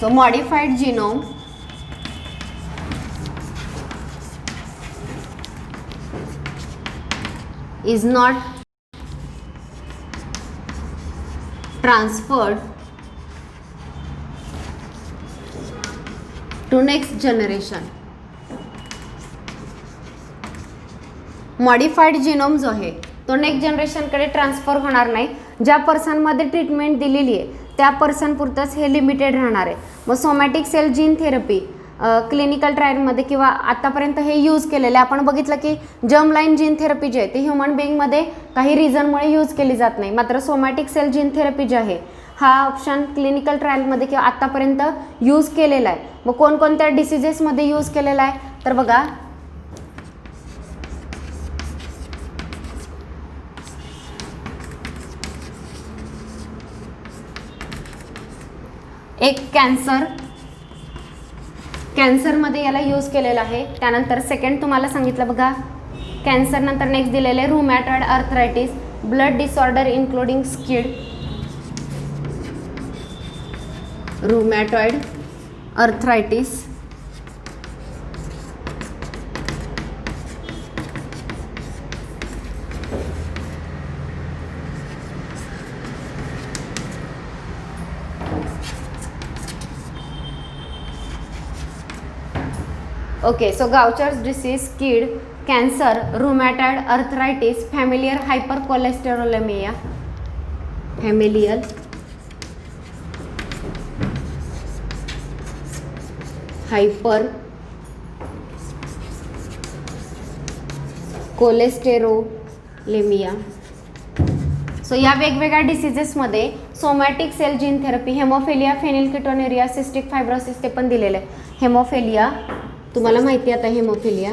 so modified genome is not transferred to next generation. Modified genome जो आहे तो नेक्स्ट जनरेशनकडे ट्रान्सफर होणार नाही. ज्या पर्सनमध्ये ट्रीटमेंट दिलेली आहे त्या पर्सन पुरतंच हे लिमिटेड राहणार आहे. मग somatic cell gene therapy clinical ट्रायलमध्ये किंवा आतापर्यंत हे यूज केलेले आपण बघितलं की जर्म लाईन जीन थेरपी जी आहे ती ह्युमन बिंगमध्ये काही रिझनमुळे यूज केली जात नाही. मात्र सोमॅटिक सेल जीन थेरपी जी आहे हा ऑप्शन क्लिनिकल ट्रायलमध्ये किंवा आतापर्यंत यूज केलेला आहे. मग कोणकोणत्या डिसिजेसमध्ये यूज केलेला आहे तर बघा, एक कॅन्सरमध्ये याला यूज केलेला आहे. त्यानंतर सेकंड तुम्हाला सांगितलं बघा, कॅन्सर नंतर नेक्स्ट दिलेले rheumatoid arthritis, blood disorder including SCID, rheumatoid arthritis, okay. So Gaucher's disease, SCID, cancer, rheumatoid arthritis, familiar hypercholesterolaemia, familial hyper cholesterolaemia. So या वेगवेगळ्या डिसीजेसमध्ये somatic cell gene therapy, haemophilia, phenylketonuria, cystic fibrosis ते पण दिलेलं आहे. Haemophilia तुम्हाला माहिती आहे आता, हेमोफिलिया,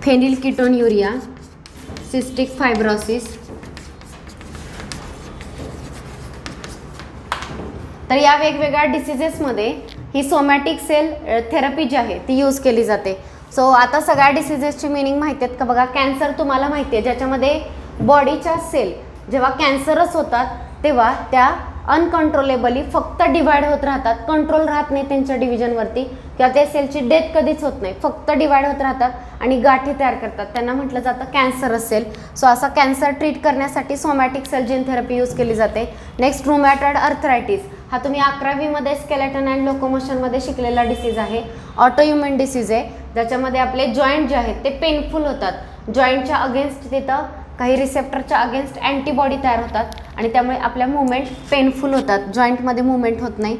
फेनिलकिटोन्युरिया, सिस्टिक फायब्रोसिस. तर या वेगवेगळ्या डिसीजेसमध्ये ही सोमॅटिक सेल थेरपी जी आहे ती यूज केली जाते. सो आता सगळ्या डिसीजेसची मिनिंग माहिती आहेत का बघा. कॅन्सर तुम्हाला माहिती आहे, ज्याच्यामध्ये बॉडीच्या सेल जेव्हा कॅन्सरस होतात तेव्हा त्या अनकंट्रोलेबली फक्त डिवाइड होत राहतात, कंट्रोल राहत नाही त्यांच्या डिव्हिजनवरती, किंवा त्या सेलची डेथ कधीच होत नाही, फक्त डिवाइड होत राहतात आणि गाठी तयार करतात, त्यांना म्हटलं जातं कॅन्सरस सेल. सो असा कॅन्सर ट्रीट करण्यासाठी somatic cell gene therapy use केली जाते. नेक्स्ट रुमॅटॉइड अर्थरायटिस, हा तुम्ही 11वीमध्ये स्केलेटन अँड लोकोमोशनमध्ये शिकलेला डिसीज आहे. ऑटोइम्युन डिसीज आहे, ज्याच्यामध्ये आपले जॉईंट जे आहेत ते पेनफुल होतात. जॉईंटच्या अगेन्स्ट तिथं काही रिसेप्टरच्या अगेन्स्ट अँटीबॉडी तयार होतात आणि त्यामुळे आपल्या मुवमेंट पेनफुल होतात, जॉईंटमध्ये मुवमेंट होत नाही.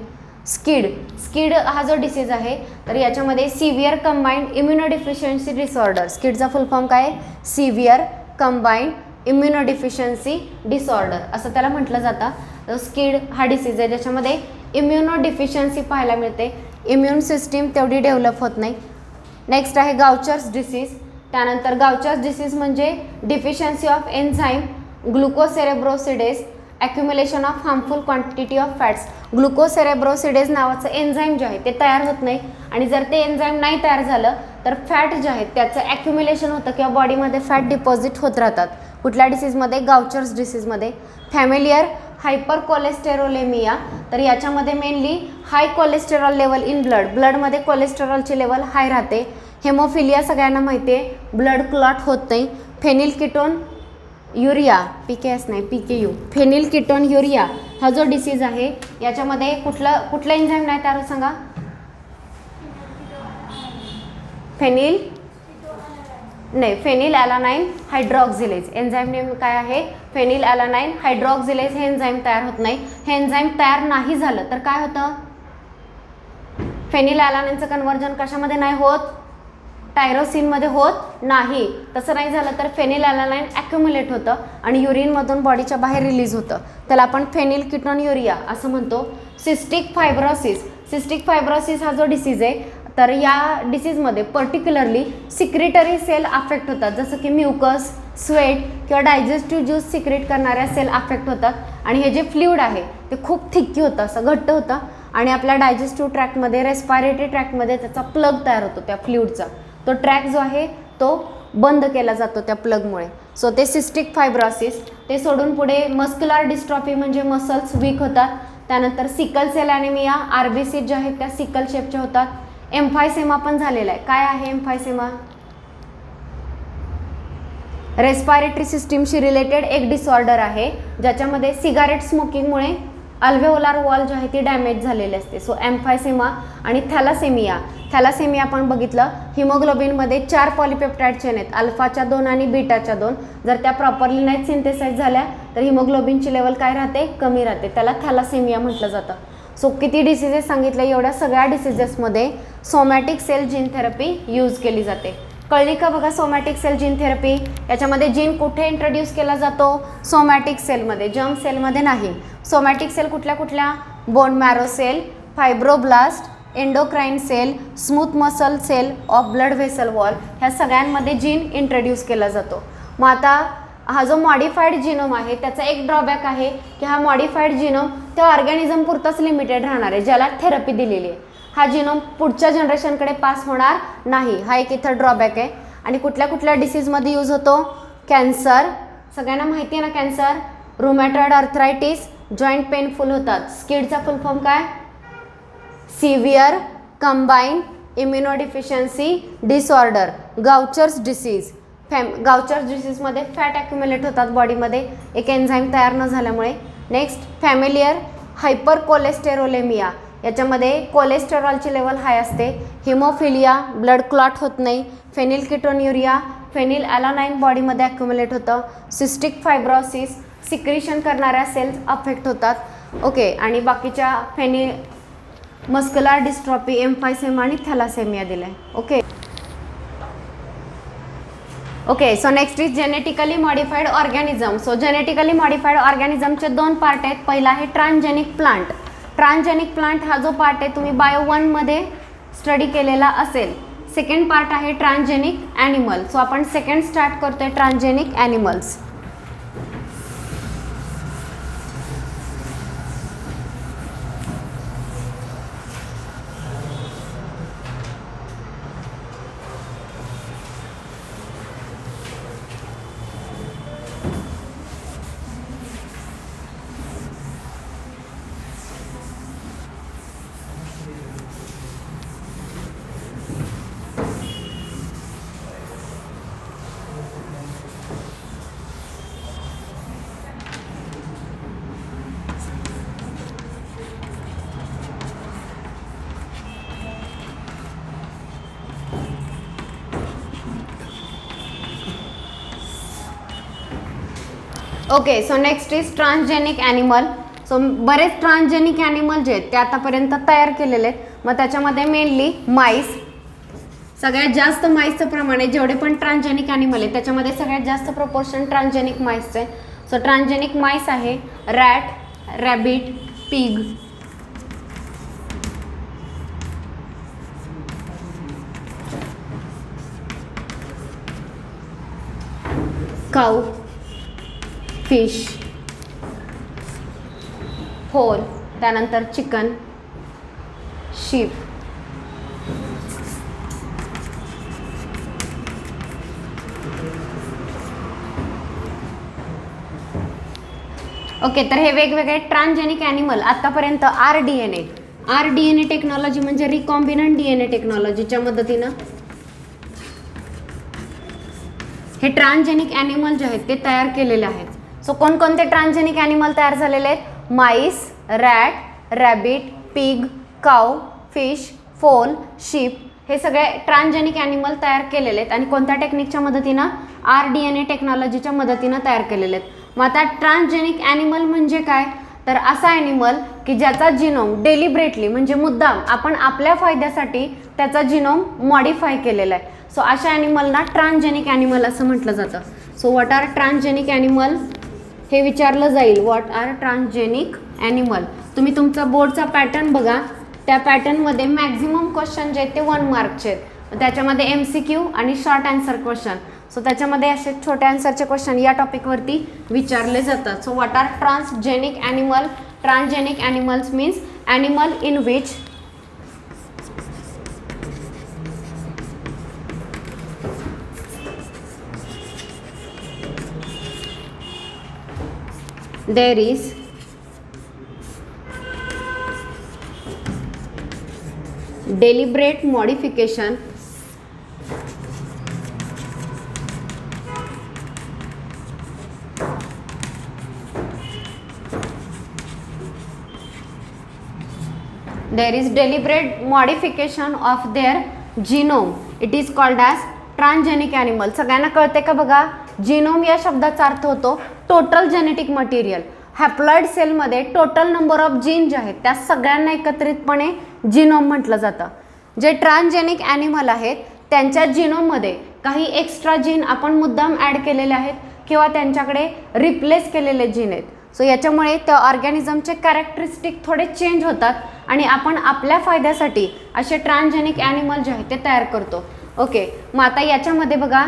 स्किड हा जो डिसीज आहे तर याच्यामध्ये सिव्हिअर कंबाईंड इम्युनोडिफिशियन्सी डिसऑर्डर. स्किडचा फुल फॉर्म काय आहे? सिव्हिअर कंबाईंड इम्युनोडिफिशियन्सी डिसऑर्डर असं त्याला म्हटलं जातं. स्किड हा डिसीज आहे ज्याच्यामध्ये इम्युनोडिफिशियन्सी पाहायला मिळते, इम्युन सिस्टीम तेवढी डेव्हलप होत नाही. नेक्स्ट आहे गाउचर्स डिसीज. त्यानंतर गाउचर्स डिसीज म्हणजे deficiency of enzyme glucocerebrosidase, accumulation of harmful quantity of fats. Glucocerebrosidase नावाचं एन्झाईम जे आहे ते तयार होत नाही आणि जर ते एन्झाईम नाही तयार झालं तर फॅट जे आहेत त्याचं ॲक्युम्युलेशन होतं किंवा बॉडीमध्ये फॅट डिपॉझिट होत राहतात. कुठल्या डिसीजमध्ये? गाउचर्स डिसीजमध्ये. फॅमिलियर हायपर कोलेस्टेरोलेमिया, तर याच्यामध्ये mainly high cholesterol level in ब्लडमध्ये कोलेस्टेरॉलची लेवल हाय राहते. हेमोफिलिया सगळ्यांना माहिती आहे, ब्लड क्लॉट होत नाही. फेनिलकिटोन युरिया, PKS नाही PKU, फेनिलकिटोन्युरिया हा जो डिसीज आहे याच्यामध्ये कुठलं एन्झाईम नाही तयार होत सांगा? फेनिल ॲलानाइन हायड्रॉक्झिलेज एन्झाईम नेम काय आहे? फेनिल ॲलानाइन हायड्रॉक्झिलेज हे एन्झाईम तयार होत नाही. हे एन्झाईम तयार नाही झालं तर काय होतं? फेनिल ॲलानाइनचं कन्व्हर्जन कशामध्ये नाही होत? टायरोसिनमध्ये होत नाही. तसं नाही झालं तर फेनिल ॲलानाइन ॲक्युम्युलेट होतं आणि युरिनमधून बॉडीच्या बाहेर रिलीज होतं, त्याला आपण फेनिलकिटोन्युरिया असं म्हणतो. सिस्टिक फायब्रोसिस हा जो डिसीज आहे तर या डिसीजमध्ये पर्टिक्युलरली सिक्रेटरी सेल अफेक्ट होतात, जसं की म्युकस, स्वेट किंवा डायजेस्टिव्ह ज्यूस सिक्रेट करणाऱ्या सेल अफेक्ट होतात आणि हे जे फ्लुइड आहे ते खूप थिक्की होतं, असं घट्ट होतं आणि आपल्या डायजेस्टिव्ह ट्रॅकमध्ये, रेस्पायरेटरी ट्रॅकमध्ये त्याचा प्लग तयार होतो त्या फ्लुइडचा. तो ट्रॅक जो आहे तो बंद केला जातो त्या प्लगमुळे. सो ते सिस्टिक फायब्रोसिस. ते सोडून पुढे मस्क्युलर डिस्ट्रॉफी म्हणजे मसल्स वीक होतात. त्यानंतर सिकल सेल ॲनिमिया, RBC ज्या आहेत त्या सिकल शेपच्या होतात. एम्फायसेमा पण झालेला आहे. काय आहे एम्फायसेमा? रेस्पायरेटरी सिस्टीमशी रिलेटेड एक डिसऑर्डर आहे ज्याच्यामध्ये सिगारेट स्मोकिंगमुळे अल्व्हेओलार वॉल जी आहे ती डॅमेज झालेली असते. सो एम्फायसेमा. आणि थॅलासेमिया आपण बघितलं, हिमोग्लोबिनमध्ये 4 पॉलिपेप्टाइड चेन आहेत, अल्फाच्या 2 आणि बीटाच्या 2. जर त्या प्रॉपरली नाही सिंथेसाइज झाल्या तर हिमोग्लोबिनची लेवल काय राहते? कमी राहते, त्याला थॅलासेमिया म्हटलं जातं. सो किती डिसीजेस सांगितले? एवढ्या सगळ्या डिसीजेसमध्ये somatic cell gene therapy use केली जाते. कळली का बघा सोमॅटिक सेल जीन थेरपी? याच्यामध्ये जीन कुठे इंट्रोड्यूस केला जातो? सोमॅटिक सेलमध्ये, जर्म सेलमध्ये नाही. सोमॅटिक सेल कुठल्या? Bone marrow cell, fibroblast, endocrine cell, smooth muscle cell of blood vessel wall, ह्या सगळ्यांमध्ये जीन इंट्रोड्यूस केला जातो. मग आता हा जो मॉडिफाईड जिनोम आहे त्याचा एक ड्रॉबॅक आहे की हा मॉडिफाईड जिनोम त्या ऑर्गॅनिझम पुरताच लिमिटेड राहणार आहे ज्याला थेरपी दिलेली आहे. हा जिनोम पुढच्या जनरेशनकडे पास होणार नाही, हा एक इथं ड्रॉबॅक आहे. आणि कुठल्या डिसीजमध्ये यूज होतो? कॅन्सर, सगळ्यांना माहिती आहे ना cancer. Rheumatoid arthritis, joint painful होतात. स्किडचा फुल फॉर्म काय? Severe combined immunodeficiency disorder. Gaucher's डिसीजमध्ये फॅट ॲक्युम्युलेट होतात बॉडीमध्ये एक एन्झाईम तयार न झाल्यामुळे. नेक्स्ट फॅमिलियर हायपर कोलेस्टेरोलेमिया, याच्यामध्ये कोलेस्टेरॉलची लेवल हाय असते. हिमोफिलिया, ब्लड क्लॉट होत नाही. फेनिलकिटोन्युरिया, फेनिल ॲलानाइन बॉडीमध्ये ॲक्युम्युलेट होतं. सिस्टिक फायब्रोसिस, सिक्रिशन करणाऱ्या सेल्स अफेक्ट होतात. ओके. आणि बाकीच्या मस्क्युलर डिस्ट्रॉफी, एम्फायसेमा आणि थॅलासेमिया दिलं आहे. Okay. Okay, so next is genetically modified organism. So genetically modified ऑर्गॅनिझमचे 2 पार्ट आहेत. पहिला आहे ट्रान्सजेनिक प्लांट. ट्रान्सजेनिक प्लांट हा जो पार्ट आहे तुम्ही बायो 1 मध्ये स्टडी केलेला असेल. सेकंड पार्ट आहे ट्रान्सजेनिक ॲनिमल. सो आपण सेकंड स्टार्ट करतोय transgenic animals. Okay, so next is transgenic animal. So बरेच ट्रान्सजेनिक ॲनिमल जे आहेत ते आतापर्यंत तयार केलेले आहेत. मग त्याच्यामध्ये मेनली माईस, सगळ्यात जास्त माईसचं प्रमाण आहे. जेवढे पण ट्रान्सजेनिक ॲनिमल आहे त्याच्यामध्ये सगळ्यात जास्त प्रोपोर्शन ट्रान्सजेनिक माईसचं आहे. सो ट्रान्सजेनिक माईस आहे रॅट, रॅबिट, पिग, काऊ, फिश, होल, त्यानंतर चिकन, शीप. ओके, तर हे वेगवेगळे ट्रान्सजेनिक ॲनिमल आतापर्यंत आरडीएनए टेक्नॉलॉजी म्हणजे रिकॉम्बिनंट डीएनए टेक्नॉलॉजीच्या मदतीनं हे ट्रान्सजेनिक ॲनिमल जे आहेत ते तयार केलेले आहेत. सो कोणकोणते ट्रान्सजेनिक ॲनिमल तयार झालेले आहेत? माईस, रॅट, रॅबिट, पिग, काऊ, फिश, फोल, शीप हे सगळे ट्रान्सजेनिक ॲनिमल तयार केलेले आहेत. आणि कोणत्या टेक्निकच्या मदतीनं? आरडीएनए टेक्नॉलॉजीच्या मदतीनं तयार केलेले आहेत. मग आता ट्रान्सजेनिक ॲनिमल म्हणजे काय? तर असा ॲनिमल की ज्याचा जिनोम डेलिब्रेटली म्हणजे मुद्दाम आपण आपल्या फायद्यासाठी त्याचा जिनोम मॉडिफाय केलेला आहे. सो अशा ॲनिमलना ट्रान्सजेनिक ॲनिमल असं म्हटलं जातं. So what are transgenic animal हे विचारलं जाईल. What are transgenic animal. तुम्ही तुमचा बोर्डचा पॅटर्न बघा. त्या पॅटर्नमध्ये मॅक्झिमम क्वेश्चन जे आहेत ते 1 मार्कचे आहेत. त्याच्यामध्ये MCQ आणि शॉर्ट आन्सर क्वेश्चन. सो त्याच्यामध्ये असे छोटे आन्सरचे क्वेश्चन या टॉपिकवरती विचारले जातात. So what are transgenic animal? Transgenic animals means animal in which there is deliberate modification of their genome. It is called as transgenic animal. सगळ्यांना कळते का बघा? जिनोम या शब्दाचा अर्थ होतो टोटल जेनेटिक मटेरियल. हॅप्लॉइड सेलमध्ये टोटल नंबर ऑफ जीन जे आहेत त्या सगळ्यांना एकत्रितपणे जिनोम म्हटलं जातं. जे ट्रान्सजेनिक ॲनिमल आहेत त्यांच्या जिनोममध्ये काही एक्स्ट्रा जीन आपण मुद्दाम ॲड केलेले आहेत किंवा त्यांच्याकडे रिप्लेस केलेले जीन आहेत. सो याच्यामुळे त्या ऑर्गॅनिझमचे कॅरेक्टरिस्टिक थोडे चेंज होतात आणि आपण आपल्या फायद्यासाठी असे ट्रान्सजेनिक ॲनिमल जे आहेत ते तयार करतो. ओके, मग आता याच्यामध्ये बघा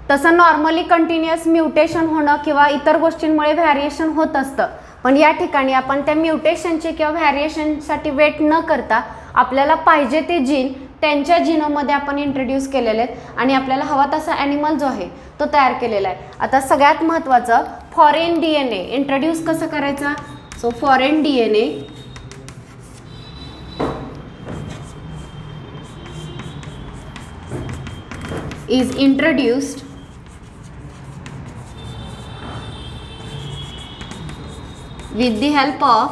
तसं नॉर्मली कंटिन्युअस म्युटेशन होणं किंवा इतर गोष्टींमुळे व्हॅरिएशन होत असतं. पण या ठिकाणी आपण त्या म्युटेशनचे किंवा व्हॅरिएशनसाठी वेट न करता आपल्याला पाहिजे ते जीन त्यांच्या जिनोममध्ये आपण इंट्रोड्यूस केलेले आहेत आणि आपल्याला हवा तसा ॲनिमल जो आहे तो तयार केलेला आहे. आता सगळ्यात महत्त्वाचं फॉरेन DNA इंट्रोड्यूस कसं करायचा? So foreign DNA is introduced with the help of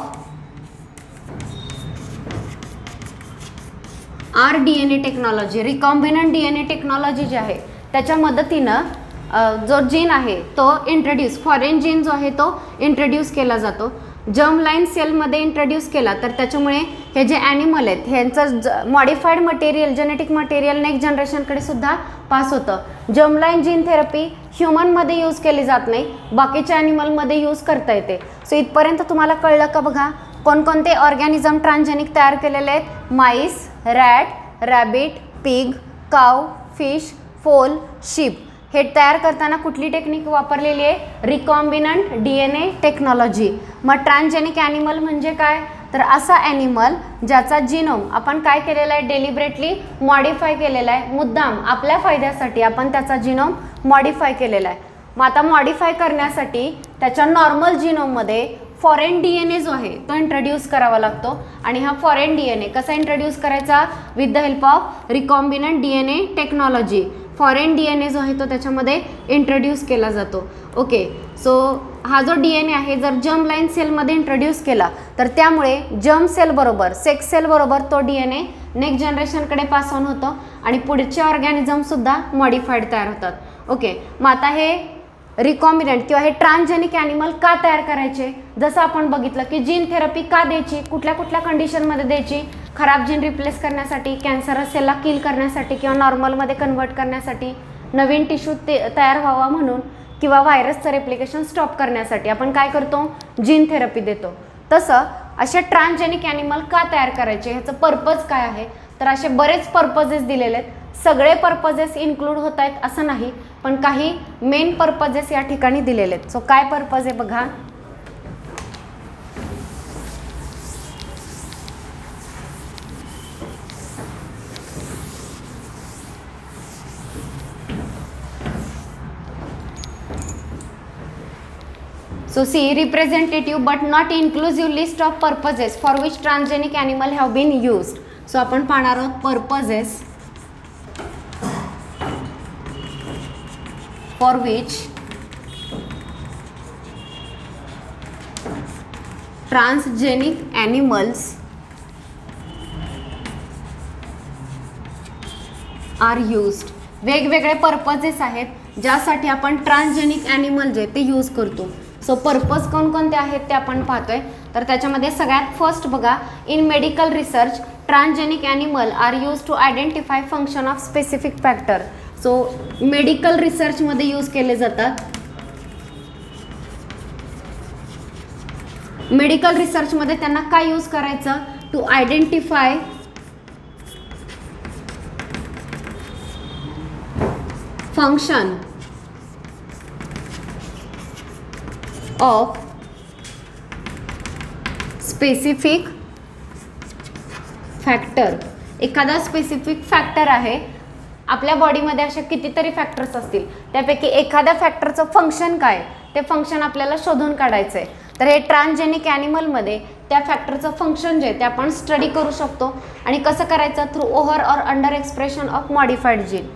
rDNA technology. Recombinant DNA technology जी आहे त्याच्या मदतीनं जो जीन आहे तो इंट्रोड्यूस फॉरेन जीन जो आहे तो इंट्रोड्यूस केला जातो. जर्म लाईन सेलमध्ये इंट्रोड्यूस केला तर त्याच्यामुळे हे जे ॲनिमल आहेत ह्यांचं modified material genetic material next जनरेशनकडे सुद्धा पास होतं. जर्म लाईन जीन थेरपी ह्युमनमध्ये यूज केली जात नाही, बाकीच्या ॲनिमलमध्ये यूज करता येते. सो इथपर्यंत तुम्हाला कळलं का बघा कोणकोणते ऑर्गॅनिझम ट्रान्सजेनिक तयार केलेले आहेत? माईस, रॅट, रॅबिट, पिग, काव, फिश, फोल, शीप. हे तयार करताना कुठली टेक्निक वापरलेली आहे? Recombinant DNA technology. मग ट्रान्सजेनिक ॲनिमल म्हणजे काय? तर असा ॲनिमल ज्याचा जिनोम आपण काय केलेला आहे? डेलिब्रेटली मॉडिफाय केलेला आहे. मुद्दाम आपल्या फायद्यासाठी आपण त्याचा जिनोम मॉडिफाय केलेला आहे. मग आता मॉडिफाय करण्यासाठी त्याच्या नॉर्मल जिनोममध्ये फॉरेन DNA जो आहे तो इंट्रोड्यूस करावा लागतो. आणि हा फॉरेन DNA कसा इंट्रोड्यूस करायचा? With the help of recombinant DNA technology. Foreign DNA जो आहे तो त्याच्यामध्ये इंट्रोड्यूस केला जातो. ओके, सो हा जो DNA आहे जर जर्म लाईन सेलमध्ये इंट्रोड्यूस केला तर त्यामुळे जर्म सेल बरोबर सेक्स सेल बरोबर तो DNA नेक्स्ट जनरेशनकडे पास ऑन होतो आणि पुढचे ऑर्गॅनिझमसुद्धा मॉडिफाईड तयार होतात. ओके, मग आता हे रिकॉम्बिनंट किंवा हे ट्रान्सजेनिक ॲनिमल का तयार करायचे? जसं आपण बघितलं की जीन थेरपी का द्यायची, कुठल्या कुठल्या कंडिशनमध्ये द्यायची? खराब जीन रिप्लेस करण्यासाठी, कॅन्सरस सेलला किल करण्यासाठी किंवा नॉर्मलमध्ये कन्वर्ट करण्यासाठी, नवीन टिश्यू तयार व्हावा म्हणून, किंवा व्हायरसचं रेप्लिकेशन स्टॉप करण्यासाठी आपण काय करतो? जीन थेरपी देतो. तसं असे ट्रान्सजेनिक ॲनिमल का तयार करायचे, ह्याचं पर्पज काय आहे? तर असे बरेच पर्पजेस दिलेले आहेत. सगळे पर्पजेस इन्क्लूड होत आहेत असं नाही, पण काही मेन पर्पजेस या ठिकाणी दिलेले आहेत. सो काय पर्पज आहे बघा. So see, representative but not inclusive list of purposes for which transgenic animal have been used. So आपण पाहणार आहोत purposes for which transgenic animals are used. वेगवेगळे पर्पजेस आहेत ज्यासाठी आपण ट्रान्सजेनिक ॲनिमल जे ते यूज करतो. सो पर्पज कोणकोणते आहेत ते आपण पाहतोय. तर त्याच्यामध्ये सगळ्यात फर्स्ट बघा, in medical research transgenic animal are use to identify function of specific factor. So medical रिसर्चमध्ये यूज केले जातात. मेडिकल रिसर्चमध्ये त्यांना काय यूज करायचं? To identify function of specific factor. एखादा स्पेसिफिक फॅक्टर आहे, आपल्या बॉडीमध्ये असे कितीतरी फॅक्टर्स असतील, त्यापैकी एखाद्या फॅक्टरचं फंक्शन काय ते फंक्शन आपल्याला शोधून काढायचं आहे. तर हे ट्रान्सजेनिक ॲनिमलमध्ये त्या फॅक्टरचं फंक्शन जे ते आपण स्टडी करू शकतो. आणि कसं करायचं? Through over or under expression of modified gene.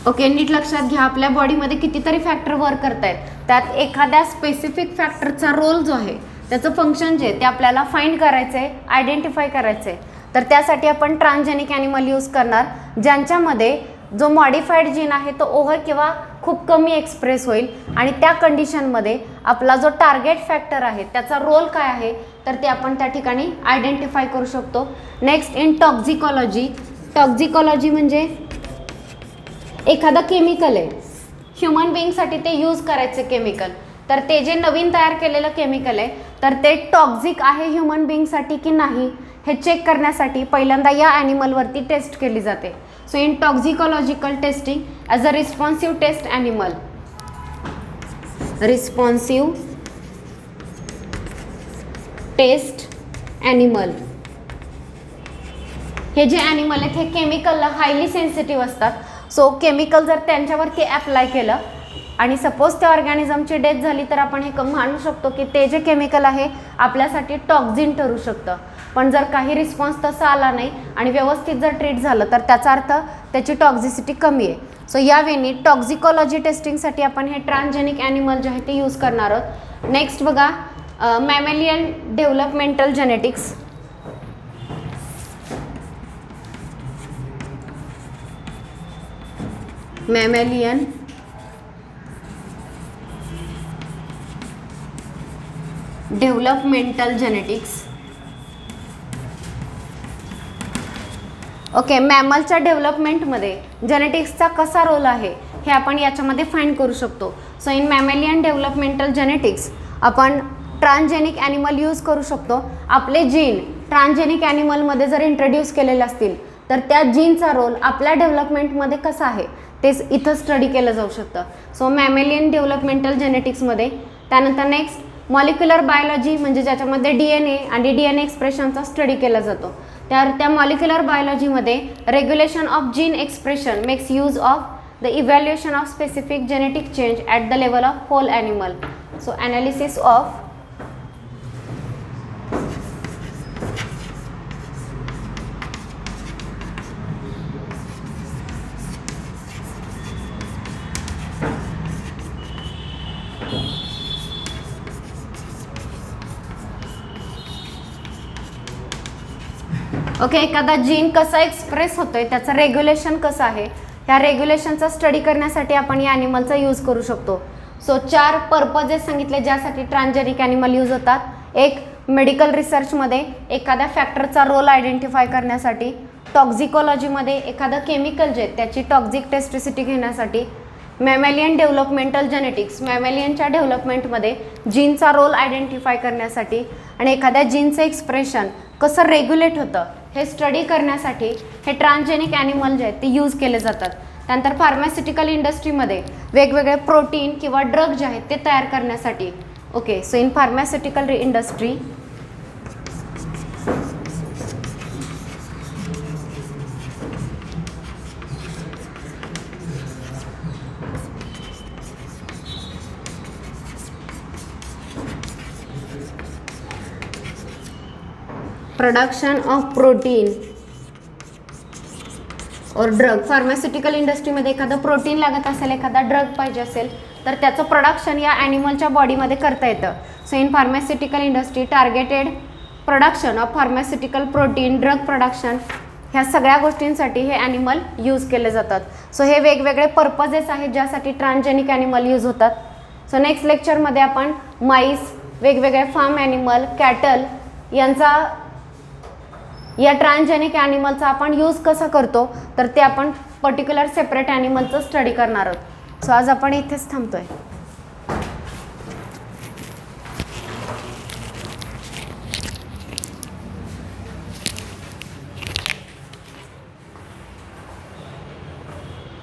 Okay, नीट लक्षात घ्या, आपल्या बॉडीमध्ये कितीतरी फॅक्टर वर्क करतायत, त्यात एखाद्या स्पेसिफिक फॅक्टरचा रोल जो आहे त्याचं फंक्शन जे ते आपल्याला फाइंड करायचं आहे, आयडेंटिफाय करायचं आहे. तर त्यासाठी आपण ट्रान्सजेनिक ॲनिमल यूज करणार ज्यांच्यामध्ये जो मॉडिफाईड जीन आहे तो ओव्हर किंवा खूप कमी एक्सप्रेस होईल. आणि त्या कंडिशनमध्ये आपला जो टार्गेट फॅक्टर आहे त्याचा रोल काय आहे तर ते आपण त्या ठिकाणी आयडेंटिफाय करू शकतो. Next, in टॉक्झिकॉलॉजी. टॉक्झिकॉलॉजी म्हणजे एखादं केमिकल आहे, ह्युमन बिईंगसाठी ते यूज करायचं केमिकल, तर ते जे नवीन तयार केलेलं केमिकल आहे तर ते टॉक्झिक आहे ह्युमन बिईंगसाठी की नाही हे चेक करण्यासाठी पहिल्यांदा या ॲनिमलवरती टेस्ट केली जाते. So in toxicological testing as a responsive test animal. Responsive test animal हे जे ॲनिमल आहेत हे केमिकलला हायली सेन्सिटिव्ह असतात. सो केमिकल जर त्यांच्यावरती ॲप्लाय केलं आणि सपोज त्या ऑर्गॅनिझमची डेथ झाली तर आपण हे मानू शकतो की ते जे केमिकल आहे आपल्यासाठी टॉक्झिन ठरू शकतं. पण जर काही रिस्पॉन्स तसा आला नाही आणि व्यवस्थित जर ट्रीट झालं तर त्याचा अर्थ त्याची टॉक्झिसिटी कमी आहे. सो या वेळी टॉक्झिकोलॉजी टेस्टिंगसाठी आपण हे ट्रान्सजेनिक ॲनिमल जे आहे ते यूज करणार आहोत. नेक्स्ट बघा mammalian developmental genetics. Mammalian developmental genetics. Okay, मॅमलच्या डेव्हलपमेंटमध्ये जेनेटिक्सचा कसा रोल आहे हे आपण याच्यामध्ये फाइंड करू शकतो. So in mammalian developmental genetics आपण ट्रान्सजेनिक ॲनिमल यूज करू शकतो. आपले जीन ट्रान्सजेनिक ॲनिमलमध्ये जर इंट्रोड्यूस केलेले असतील तर त्या जीनचा रोल आपल्या डेव्हलपमेंटमध्ये कसा आहे तेच इथं स्टडी केलं जाऊ शकतं. सो मॅमेलियन डेव्हलपमेंटल जेनेटिक्समध्ये. त्यानंतर नेक्स्ट मॉलिक्युलर बायोलॉजी, म्हणजे ज्याच्यामध्ये DNA आणि DNA एक्सप्रेशनचा स्टडी केला जातो. त्या मॉलिक्युलर बायोलॉजीमध्ये regulation of gene expression makes use of the evaluation of specific genetic change at the level of whole animal. So analysis of okay, एखादा जीन कसा express होतोय त्याचं रेग्युलेशन कसं आहे ह्या रेग्युलेशनचा स्टडी करण्यासाठी आपण या ॲनिमलचा यूज करू शकतो. सो 4 पर्पजेस सांगितले ज्यासाठी ट्रान्सजेनिक ॲनिमल यूज होतात. एक, मेडिकल रिसर्चमध्ये एखाद्या फॅक्टरचा रोल आयडेंटिफाय करण्यासाठी. टॉक्झिकोलॉजीमध्ये एखादं केमिकल जे त्याची टॉक्झिक टेस्टिसिटी घेण्यासाठी. मॅमेलियन डेव्हलपमेंटल जेनेटिक्स, मॅमेलियनच्या डेव्हलपमेंटमध्ये जीनचा रोल आयडेंटिफाय करण्यासाठी आणि एखाद्या जीनचं एक्सप्रेशन कसं रेग्युलेट होतं हे स्टडी करण्यासाठी हे ट्रान्सजेनिक ॲनिमल जे आहेत ते यूज केले जातात. त्यानंतर फार्मास्युटिकल इंडस्ट्रीमध्ये वेगवेगळे प्रोटीन किंवा ड्रग जे आहेत ते तयार करण्यासाठी. Okay, so in pharmaceutical industry production of protein और ड्रग. फार्मास्युटिकल इंडस्ट्रीमध्ये एखादं प्रोटीन लागत असेल, एखादा ड्रग पाहिजे असेल तर त्याचं प्रोडक्शन या ॲनिमलच्या बॉडीमध्ये करता येतं. So in pharmaceutical industry targeted production of pharmaceutical protein, drug production ह्या सगळ्या गोष्टींसाठी हे ॲनिमल यूज केले जातात. सो हे वेगवेगळे पर्पजेस आहेत ज्यासाठी ट्रान्सजेनिक ॲनिमल यूज होतात. सो नेक्स्ट लेक्चरमध्ये आपण माईस, वेगवेगळे फार्म ॲनिमल, कॅटल या ट्रान्सजेनिक ॲनिमलचा आपण यूज कसा करतो तर ते आपण पर्टिक्युलर सेपरेट ॲनिमलचं स्टडी करणार आहोत. सो आज आपण इथेच थांबतोय.